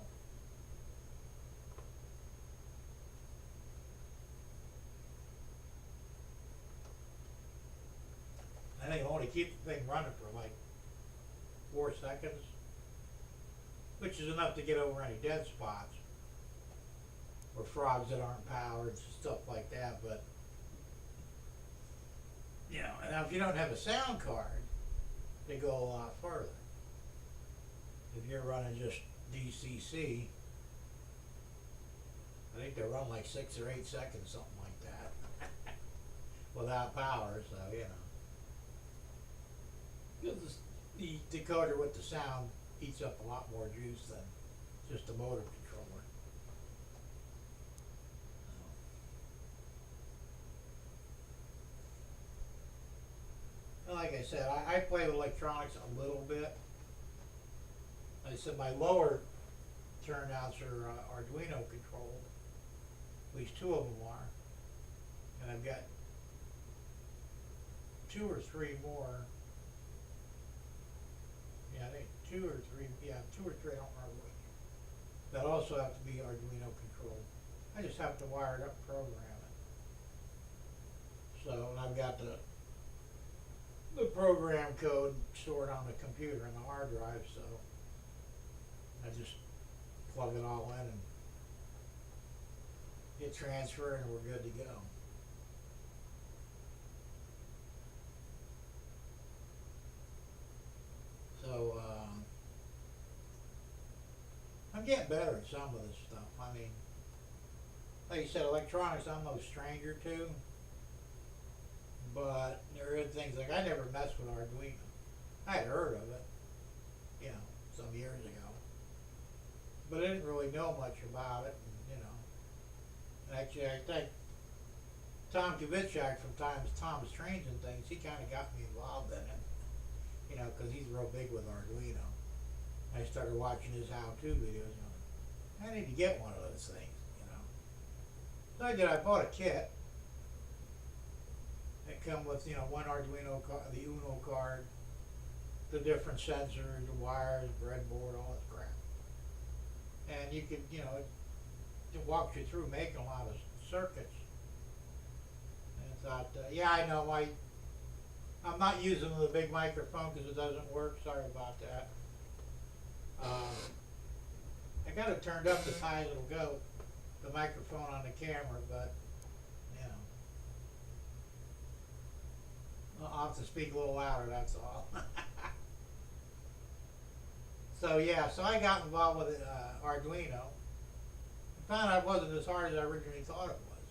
I think I only keep the thing running for like 4 seconds, which is enough to get over any dead spots or frogs that aren't powered, stuff like that. But you know, and now if you don't have a sound card, they go a lot further. If you're running just DCC, I think they run like 6 or 8 seconds, something like that, without power. So you know, because the decoder with the sound eats up a lot more juice than just a motor controller. So, like I said, I play with electronics a little bit. Like I said, my lower turnouts are Arduino controlled. At least 2 of them are. And I've got 2 or 3 more. Yeah, I think 2 or 3, yeah, 2 or 3, I don't remember which. That also have to be Arduino controlled. I just have to wire it up and program it. So, and I've got the program code stored on the computer in the hard drive, so I just plug it all in and hit transfer, and we're good to go. So I'm getting better at some of this stuff. I mean, like you said, electronics I'm no stranger to, but there are things like I never messed with Arduino. I had heard of it, you know, some years ago, but I didn't really know much about it. And, you know, actually, I think Tom Kuvitchak from Tom's Trains and Things, he kind of got me involved in it, you know, because he's real big with Arduino. I started watching his how-to videos, and I need to get one of those things, you know. So I did. I bought a kit, They come with, one Arduino card, the Uno card, the different sensors, the wires, breadboard, all that crap. And you could, it walks you through making a lot of circuits. And I thought, yeah, I know, I'm not using the big microphone because it doesn't work. Sorry about that. I got it turned up as high as it'll go, the microphone on the camera, but, I'll have to speak a little louder, that's all. So I got involved with Arduino. I found out it wasn't as hard as I originally thought it was.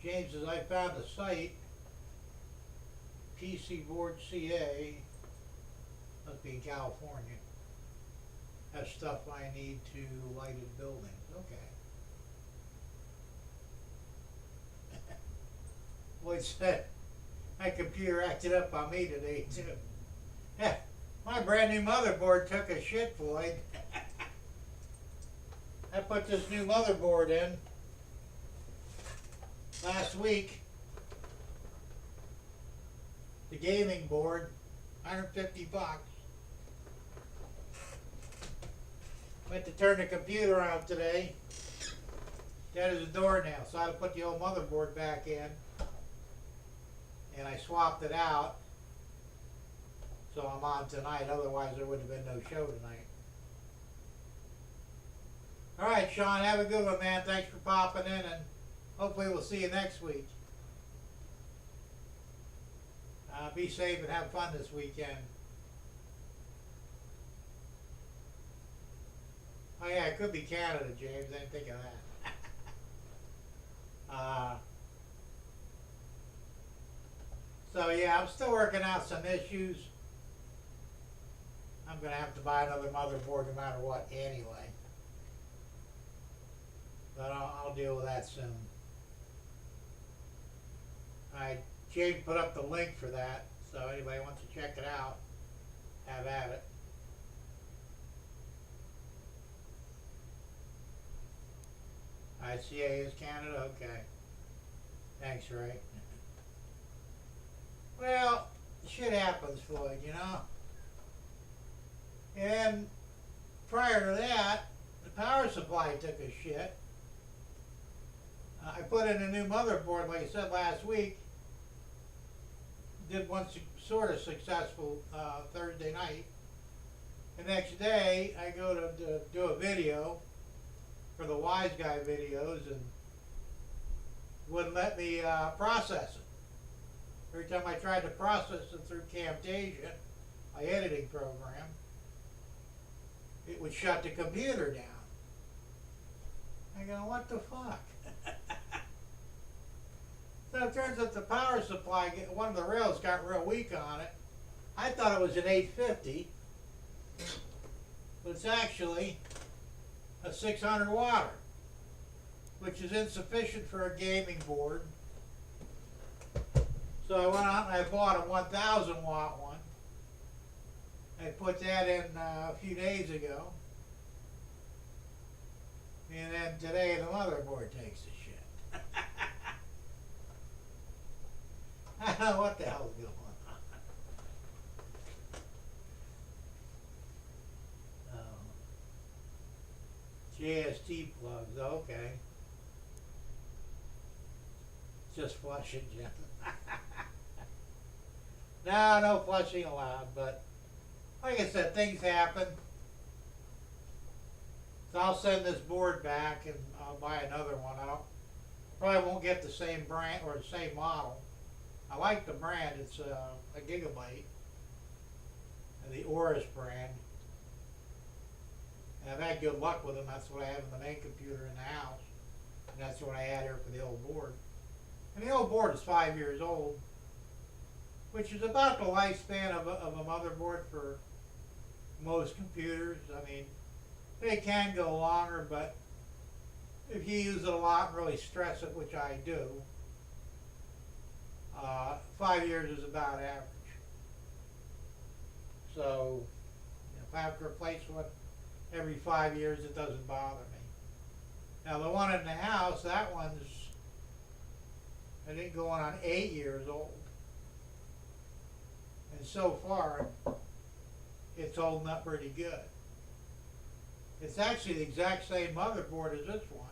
James says, I found a site, PC Board CA, must be in California, has stuff I need to lighted buildings. Okay. Boy said, my computer acted up on me today too. My brand new motherboard took a shit, Floyd. I put this new motherboard in last week. The gaming board, $150. Went to turn the computer on today. That is a door now, so I had to put the old motherboard back in. And I swapped it out. So I'm on tonight, otherwise there would have been no show tonight. Alright, Sean, have a good one, man. Thanks for popping in, and hopefully we'll see you next week. Be safe and have fun this weekend. Oh yeah, it could be Canada, James. I didn't think of that. So I'm still working out some issues. I'm going to have to buy another motherboard no matter what anyway. But I'll deal with that soon. Alright, James put up the link for that, so anybody wants to check it out, have at it. Alright, CA is Canada? Okay. Thanks, Ray. Well, shit happens, Floyd, And prior to that, the power supply took a shit. I put in a new motherboard, like I said last week. Did one sort of successful Thursday night. The next day, I go to do a video for the Wise Guy videos and wouldn't let me process it. Every time I tried to process it through Camtasia, my editing program, it would shut the computer down. I go, what the fuck? So it turns out the power supply, one of the rails got real weak on it. I thought it was an 850, but it's actually a 600 watt, which is insufficient for a gaming board. So I went out and I bought a 1000 watt one. I put that in a few days ago. And then today the motherboard takes a shit. I don't know what the hell's going on. JST plugs, okay. Just flush it, Jim. No flushing allowed, but like I said, things happen. So I'll send this board back and I'll buy another one. Probably won't get the same brand or the same model. I like the brand, it's a Gigabyte, the Oris brand. And I've had good luck with them. That's what I have in the main computer in the house. And that's what I had here for the old board. And the old board is 5 years old, which is about the lifespan of a motherboard for most computers. I mean, they can go longer, but if you use it a lot and really stress it, which I do, 5 years is about average. So if I have to replace one every 5 years, it doesn't bother me. Now the one in the house, that one's, I think, going on 8 years old. And so far, it's holding up pretty good. It's actually the exact same motherboard as this one,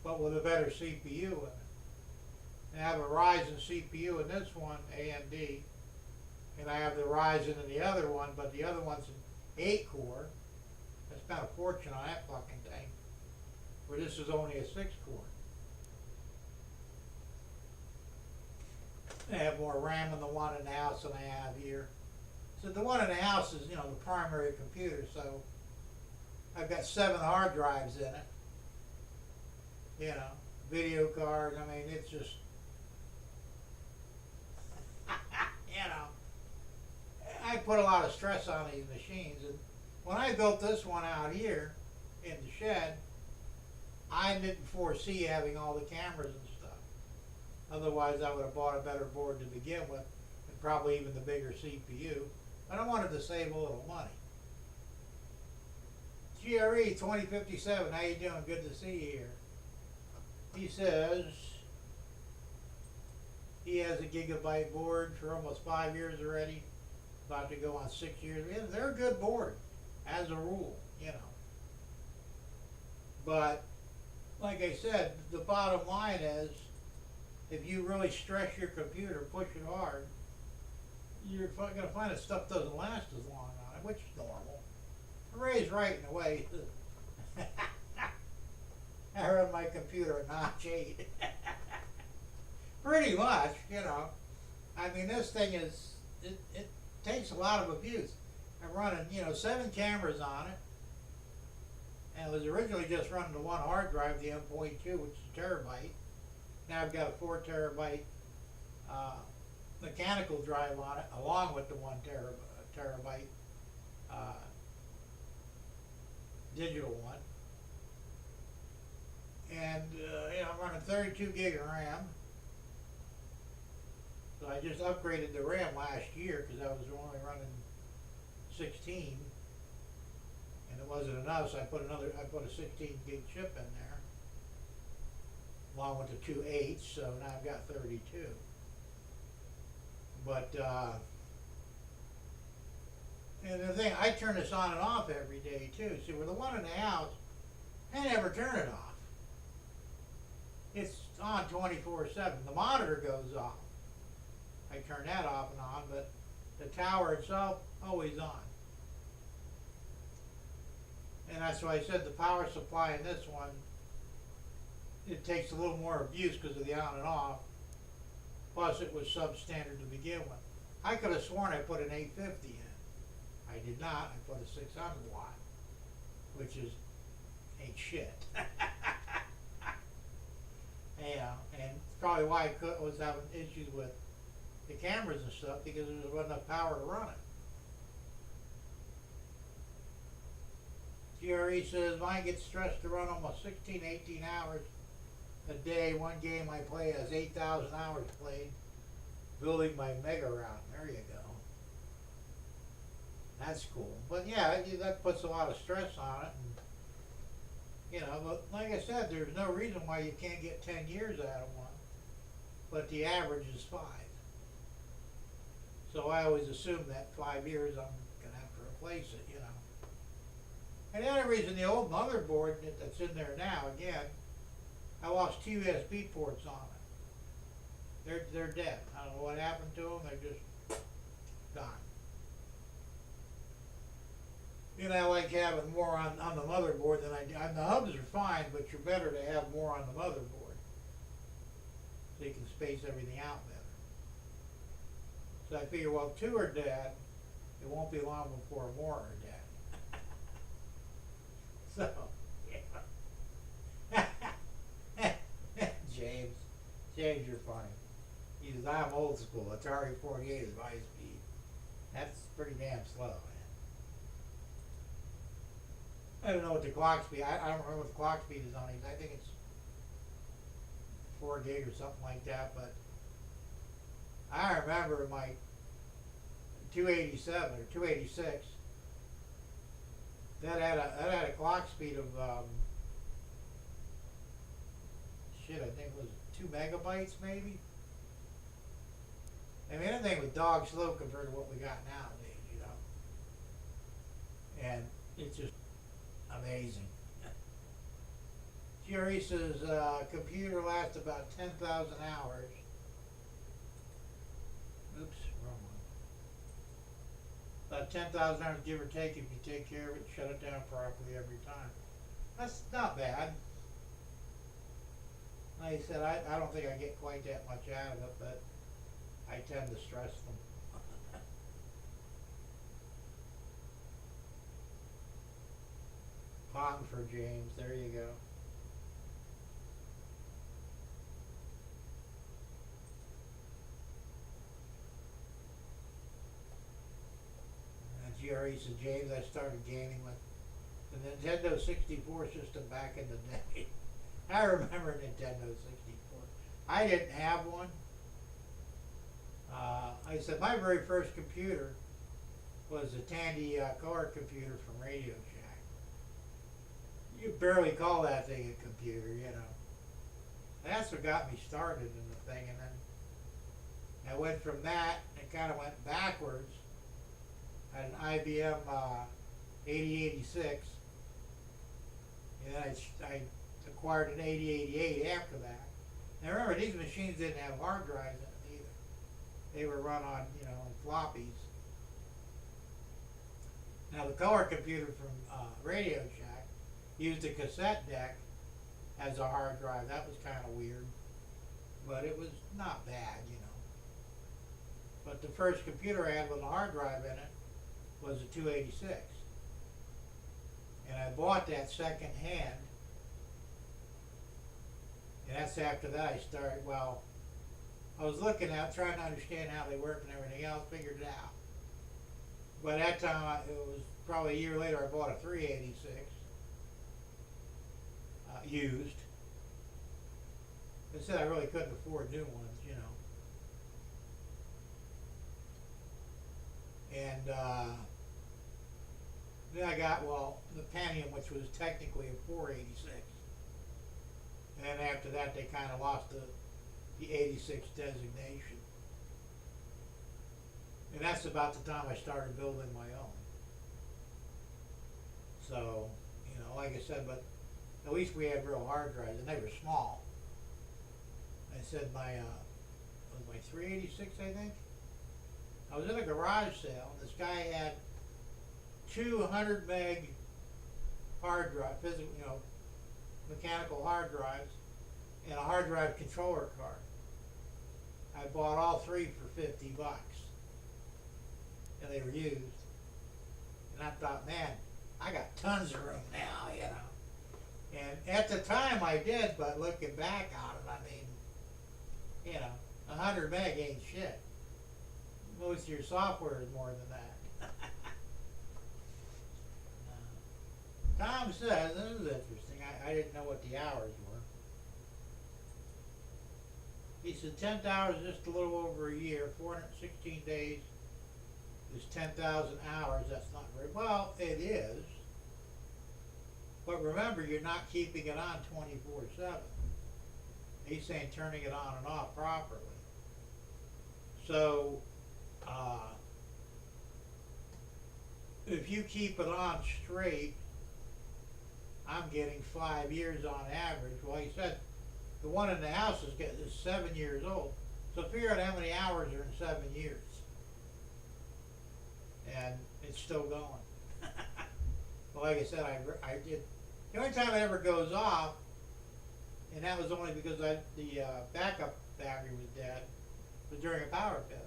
but with a better CPU in it. I have a Ryzen CPU in this one, AMD, and I have the Ryzen in the other one, but the other one's an 8-core. I spent a fortune on that fucking thing, where this is only a 6-core. I have more RAM in the one in the house than I have here. So the one in the house is, the primary computer, so I've got 7 hard drives in it. Video card, I mean, it's just, I put a lot of stress on these machines, and when I built this one out here in the shed, I didn't foresee having all the cameras and stuff. Otherwise, I would have bought a better board to begin with, and probably even the bigger CPU. But I wanted to save a little money. GRE 2057, how you doing? Good to see you here. He says he has a gigabyte board for almost 5 years already, about to go on 6 years. Yeah, they're a good board, as a rule, But, like I said, the bottom line is, if you really stress your computer, push it hard, you're going to find that stuff doesn't last as long on it, which is normal. Ray's right in a way. I run my computer at notch 8. Pretty much, I mean, this thing is, it takes a lot of abuse. I'm running, 7 cameras on it. And it was originally just running the one hard drive, the M.2, which is a terabyte. Now I've got a 4 terabyte mechanical drive on it, along with the 1 terabyte digital one. And, I'm running 32 gig of RAM. So I just upgraded the RAM last year because I was only running 16. And it wasn't enough, so I put a 16 gig chip in there, along with the 2 8s, so now I've got 32. But, and the thing, I turn this on and off every day too. See, with the one in the house, I never turn it off. It's on 24/7. The monitor goes off. I turn that off and on, but the tower itself, always on. And that's why I said the power supply in this one, it takes a little more abuse because of the on and off. Plus it was substandard to begin with. I could have sworn I put an 850 in. I did not. I put a 600 watt, which is ain't shit. And probably why I was having issues with the cameras and stuff, because there wasn't enough power to run it. GRE says, mine gets stressed to run almost 16, 18 hours a day. One game I play has 8,000 hours played, building my mega round. There you go. That's cool. But yeah, that puts a lot of stress on it. And, but like I said, there's no reason why you can't get 10 years out of one. But the average is 5. So I always assume that 5 years I'm going to have to replace it, And the other reason the old motherboard that's in there now, again, I lost 2 USB ports on it. They're dead. I don't know what happened to them. They're just gone. I like having more on the motherboard than I do. The hubs are fine, but you're better to have more on the motherboard, so you can space everything out better. So I figure, well, 2 are dead, it won't be long before more are dead. So, yeah. James, you're funny. He says, I'm old school. Atari 48 is my speed. That's pretty damn slow, man. I don't know what the clock speed, I don't remember what the clock speed is on these. I think it's 4 gig or something like that, but I remember my 287 or 286, that had a clock speed of 2 megabytes maybe. I mean, anything was dog slow compared to what we got nowadays, you know. And it's just amazing. Teresa's computer lasts about 10,000 hours. Oops, wrong one. About 10,000 hours, give or take, if you take care of it, shut it down properly every time. That's not bad. Like I said, I don't think I get quite that much out of it, but I tend to stress them. Pong for James, there you go. GRE said, James, I started gaming with the Nintendo 64 system back in the day. I remember Nintendo 64. I didn't have one. I said my very first computer was a Tandy card computer from Radio Shack. You barely call that thing a computer, you know. That's what got me started in the thing, and then I went from that and kind of went backwards. I had an IBM 8086, and then I acquired an 8088 after that. Now remember, these machines didn't have hard drives in them either. They were run on, you know, floppies. Now the color computer from Radio Shack used a cassette deck as a hard drive. That was kind of weird, but it was not bad, you know. But the first computer I had with a hard drive in it was a 286. And I bought that second hand. And that's after that I started, well, I was looking at, trying to understand how they work and everything else, figured it out. By that time, it was probably a year later, I bought a 386, used. I said I really couldn't afford new ones, you know. And then I got, well, the Pentium, which was technically a 486. And after that, they kind of lost the 86 designation. And that's about the time I started building my own. So, you know, like I said, but at least we had real hard drives, and they were small. I said my, was my 386, I think? I was in a garage sale, and this guy had 200 meg hard drive, physical, you know, mechanical hard drives, and a hard drive controller card. I bought all three for $50, and they were used. And I thought, man, I got tons of room now, you know. And at the time I did, but looking back on it, I mean, you know, 100 meg ain't shit. Most of your software is more than that. Tom says, this is interesting, I didn't know what the hours were. He said 10 hours, just a little over a year, 416 days is 10,000 hours. That's not very well. It is, but remember, you're not keeping it on 24/7. He's saying turning it on and off properly. So, if you keep it on straight, I'm getting 5 years on average. Well, he said the one in the house is 7 years old. So figure out how many hours are in 7 years. And it's still going. Well, like I said, I did. The only time it ever goes off, and that was only because the backup battery was dead, was during a power failure.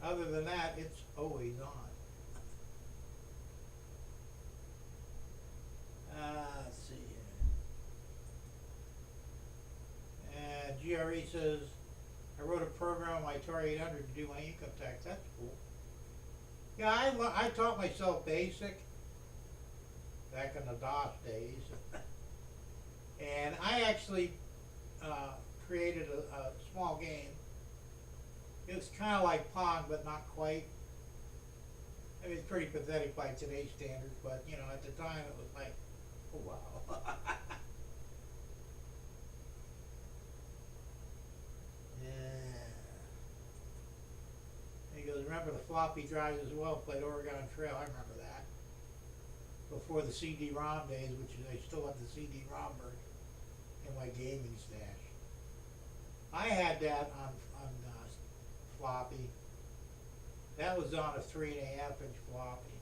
Other than that, it's always on. Let's see here. GRE says, I wrote a program on my Atari 800 to do my income tax. That's cool. Yeah, I taught myself BASIC back in the DOS days. And I actually created a small game. It was kind of like Pong, but not quite. I mean, it's pretty pathetic by today's standards, but, you know, at the time it was like, oh, wow. Yeah. He goes, remember the floppy drives as well, played Oregon Trail, I remember that. Before the CD-ROM days, which I still have the CD-ROM version in my gaming stash. I had that on floppy. That was on a 3.5-inch floppy.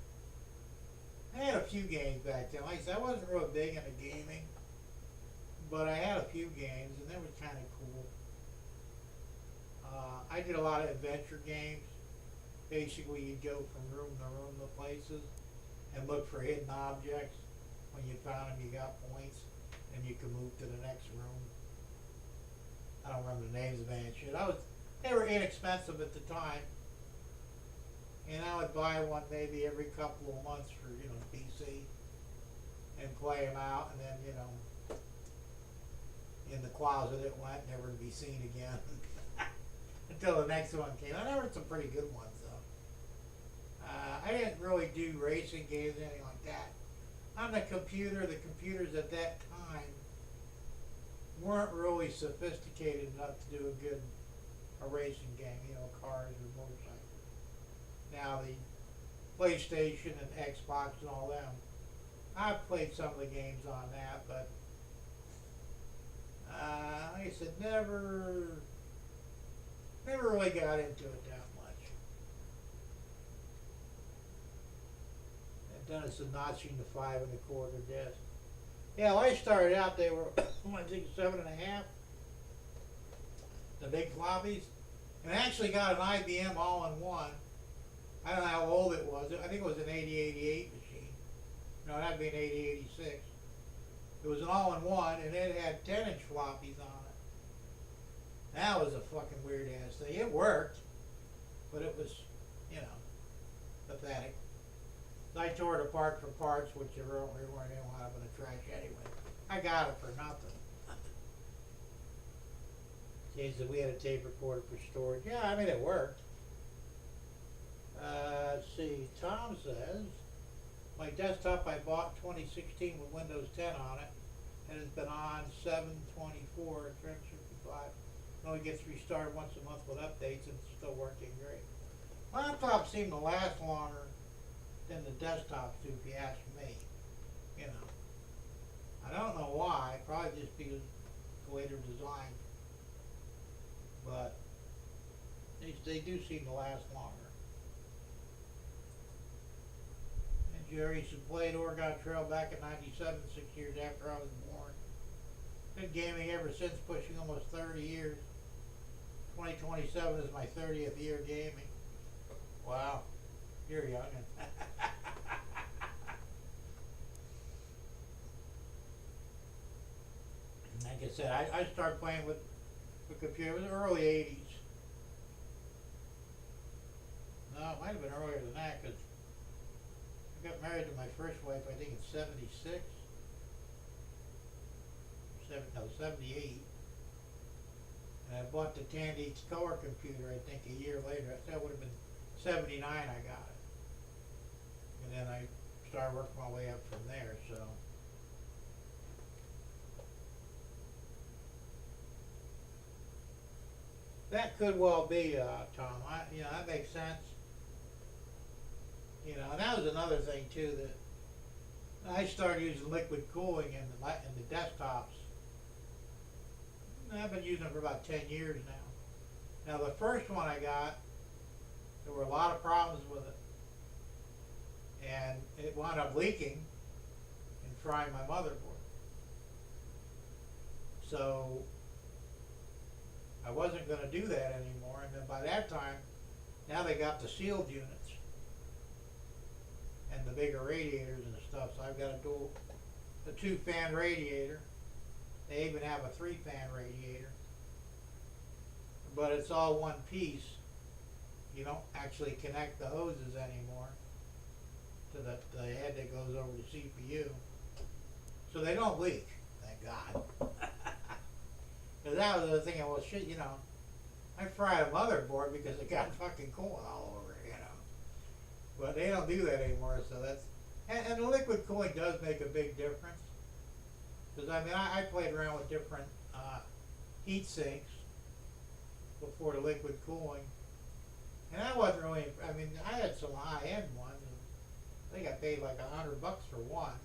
I had a few games back then. Like I said, I wasn't real big into gaming, but I had a few games, and they were kind of cool. I did a lot of adventure games. Basically, you'd go from room to room to places and look for hidden objects. When you found them, you got points, and you could move to the next room. I don't remember the names of any shit. They were inexpensive at the time, and I would buy one maybe every couple of months for PC, and play them out, and then in the closet it went, never to be seen again until the next one came. I never had some pretty good ones though. I didn't really do racing games or anything like that. On the computers at that time weren't really sophisticated enough to do a racing game, cars or motorcycles. Now the PlayStation and Xbox and all them, I've played some of the games on that, but like I said, never really got into it that much. I've done some notching the 5 1/4 disc. Yeah, when I started out, they were, I think, 7.5, the big floppies. And I actually got an IBM all-in-one. I don't know how old it was. I think it was an 8088 machine. No, that'd be an 8086. It was an all-in-one, and it had 10-inch floppies on it. That was a fucking weird-ass thing. It worked, but it was, pathetic. I tore it apart for parts, which weren't in a lot of the trash anyway. I got it for nothing. He said we had a tape recorder for storage. Yeah, I mean, it worked. Let's see, Tom says, my desktop I bought in 2016 with Windows 10 on it, and it's been on 7/24 and 365. It only gets restarted once a month with updates, and it's still working great. Laptops seem to last longer than the desktops do, if you ask me. I don't know why, probably just because of the way they're designed. But they do seem to last longer. And Jerry used to play Oregon Trail back in '97, 6 years after I was born. Been gaming ever since, pushing almost 30 years. 2027 is my 30th year gaming. Wow, you're young. Like I said, I started playing with the computer in the early 80s. No, it might have been earlier than that, because I got married to my first wife, I think in 76. 78. And I bought the Tandy color computer, I think, a year later. That would have been 79 I got it. And then I started working my way up from there, so. That could well be, Tom. That makes sense. And that was another thing too, that I started using liquid cooling in the desktops. I've been using it for about 10 years now. Now the first one I got, there were a lot of problems with it, and it wound up leaking and frying my motherboard. So I wasn't going to do that anymore, and then by that time, now they got the sealed units and the bigger radiators and stuff. So I've got a 2-fan radiator. They even have a 3-fan radiator, but it's all one piece. You don't actually connect the hoses anymore to the head that goes over the CPU, so they don't leak. Thank God. Because that was the thing. Well, shit, I fried a motherboard because it got fucking cooling all over it, But they don't do that anymore, so that's... And the liquid cooling does make a big difference. Because, I played around with different heat sinks before the liquid cooling. And I wasn't really, I mean, I had some high-end ones, and I think I paid like $100 for one.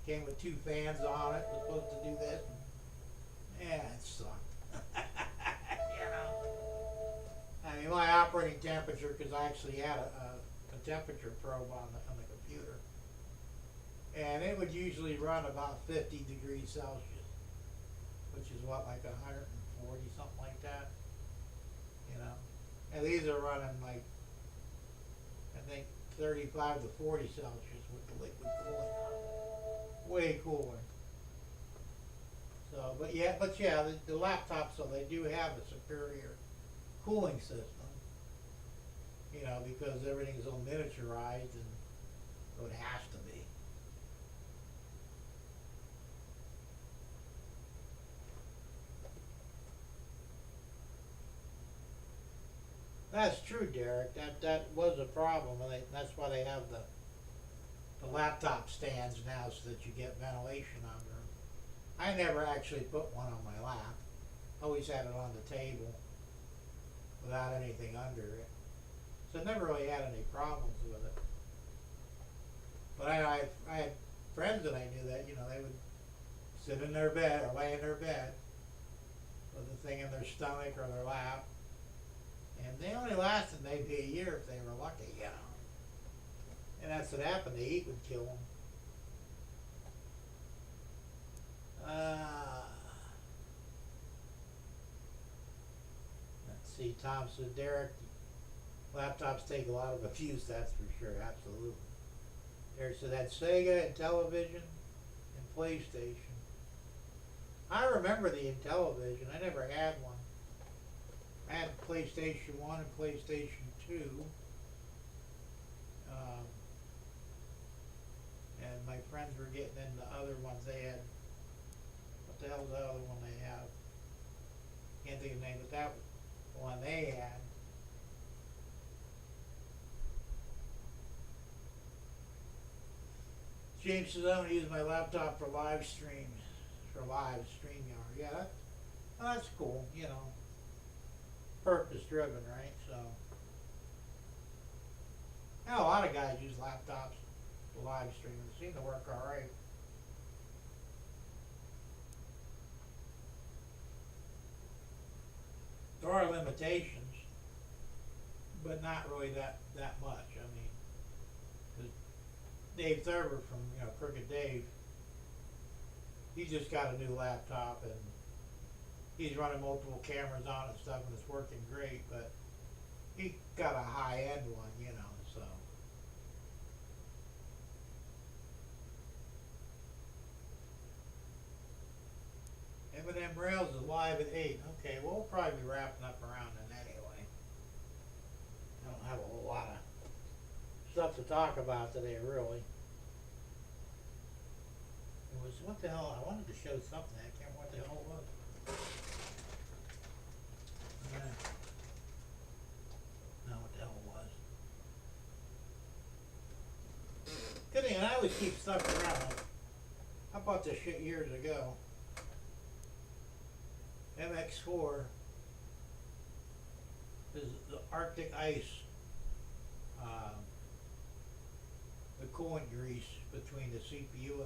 Came with 2 fans on it, was supposed to do this. Yeah, it sucked. You know? I mean, my operating temperature, because I actually had a temperature probe on the computer, and it would usually run about 50 degrees Celsius, which is what, like 140, something like that, you know. And these are running like, I think 35 to 40 Celsius with the liquid cooling on it. Way cooler. So, but yeah, the laptops, so they do have a superior cooling system, you know, because everything's so miniaturized, and so it has to be. That's true, Derek. That was a problem, and that's why they have the laptop stands now, so that you get ventilation under them. I never actually put one on my lap. Always had it on the table without anything under it. So I never really had any problems with it. But I had friends that I knew that, you know, they would sit in their bed or lay in their bed with the thing in their stomach or their lap. And they only lasted maybe a year if they were lucky, you know. And that's what happened. The heat would kill them. Let's see, Tom said, Derek, laptops take a lot of abuse, that's for sure, absolutely. Derek said, that Sega and television and PlayStation. I remember the Intellivision. I never had one. I had PlayStation 1 and PlayStation 2. And my friends were getting into other ones. They had, what the hell's the other one they have? Can't think of the name, but that one they had. James says, I'm going to use my laptop for live streams, for live StreamYard. Yeah, that's cool, you know. Purpose driven, right? So, now a lot of guys use laptops for live streaming. They seem to work all right. There are limitations, but not really that much. I mean, because Dave Thurber from, you know, Crooked Dave, he just got a new laptop, and he's running multiple cameras on it and stuff, and it's working great, but he got a high-end one, you know, so. M&M Rails is live at 8. Okay, well, we'll probably be wrapping up around then anyway. I don't have a whole lot of stuff to talk about today, really. It was, what the hell, I wanted to show something, I can't remember what the hell it was. Know what the hell it was. Good thing, and I always keep stuff around. I bought this shit years ago. MX4 is the Arctic ice, the coolant grease between the CPU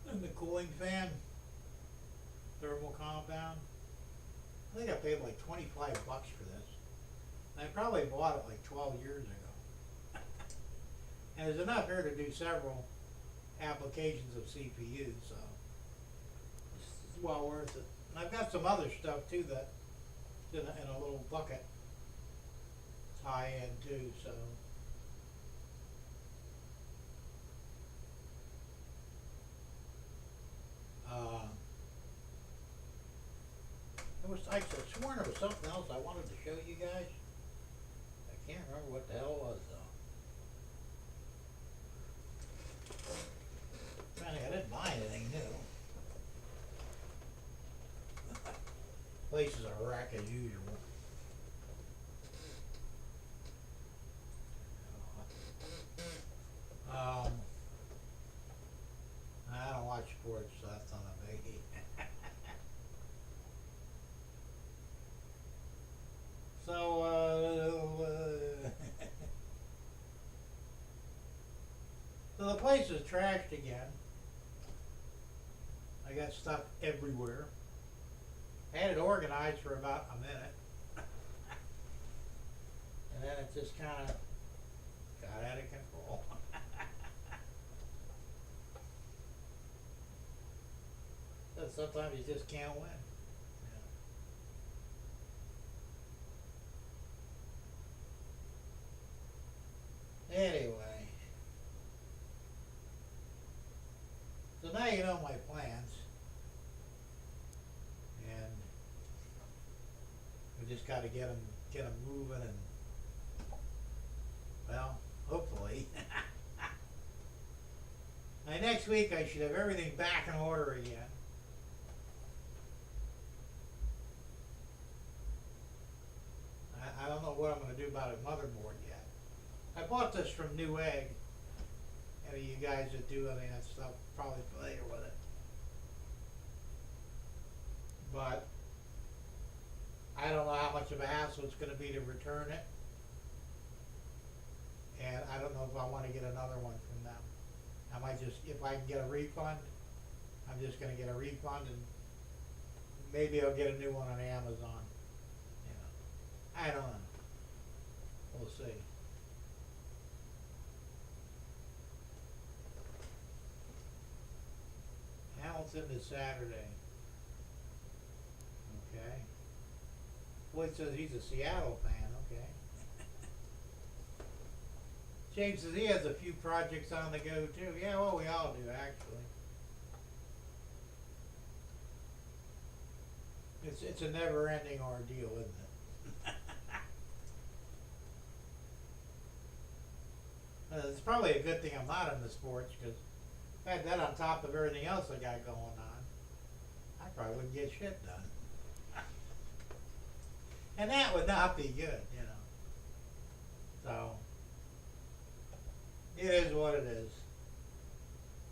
and the cooling fan, thermal compound. I think I paid like $25 for this. And I probably bought it like 12 years ago. And there's enough here to do several applications of CPU, so it's well worth it. And I've got some other stuff too that's in a little bucket. It's high end too, so. I could have sworn there was something else I wanted to show you guys. I can't remember what the hell it was though. I didn't buy anything new. Place is a wreck as usual. I don't watch sports, so that's not a biggie. So the place is trashed again. I got stuff everywhere. Had it organized for about a minute. And then it just kind of got out of control. So sometimes you just can't win. Yeah. Anyway. So now you know my plans. And we just got to get them moving and, well, hopefully. Now next week I should have everything back in order again. I don't know what I'm going to do about a motherboard yet. I bought this from Newegg. Any of you guys that do any of that stuff probably familiar with it. But I don't know how much of a hassle it's going to be to return it. And I don't know if I want to get another one from them. I might just, if I can get a refund, I'm just going to get a refund and maybe I'll get a new one on Amazon. You know, I don't know. We'll see. Hamilton is Saturday. Okay. Boy says he's a Seattle fan. Okay. James says he has a few projects on the go too. Yeah, well, we all do actually. It's a never-ending ordeal, isn't it? It's probably a good thing I'm not in the sports, because if I had that on top of everything else I got going on, I probably wouldn't get shit done. And that would not be good, you know. So it is what it is.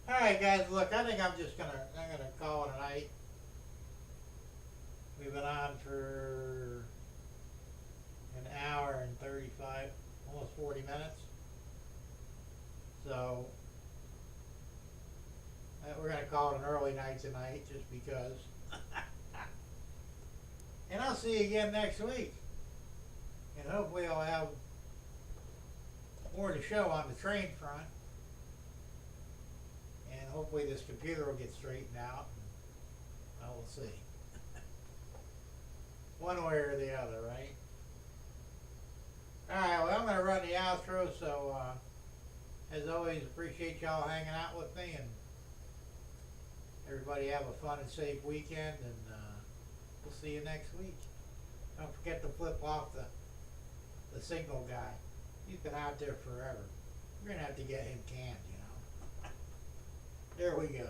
All right, guys. Look, I think I'm gonna call it a night. We've been on for an hour and 35, almost 40 minutes. So we're gonna call it an early night tonight, just because. And I'll see you again next week. And hopefully I'll have more to show on the train front. And hopefully this computer will get straightened out. And we'll see. One way or the other, right? Alright, well, I'm going to run the outro, so as always, appreciate y'all hanging out with me, and everybody have a fun and safe weekend, and we'll see you next week. Don't forget to flip off the signal guy. He's been out there forever. We're going to have to get him canned, you know. There we go.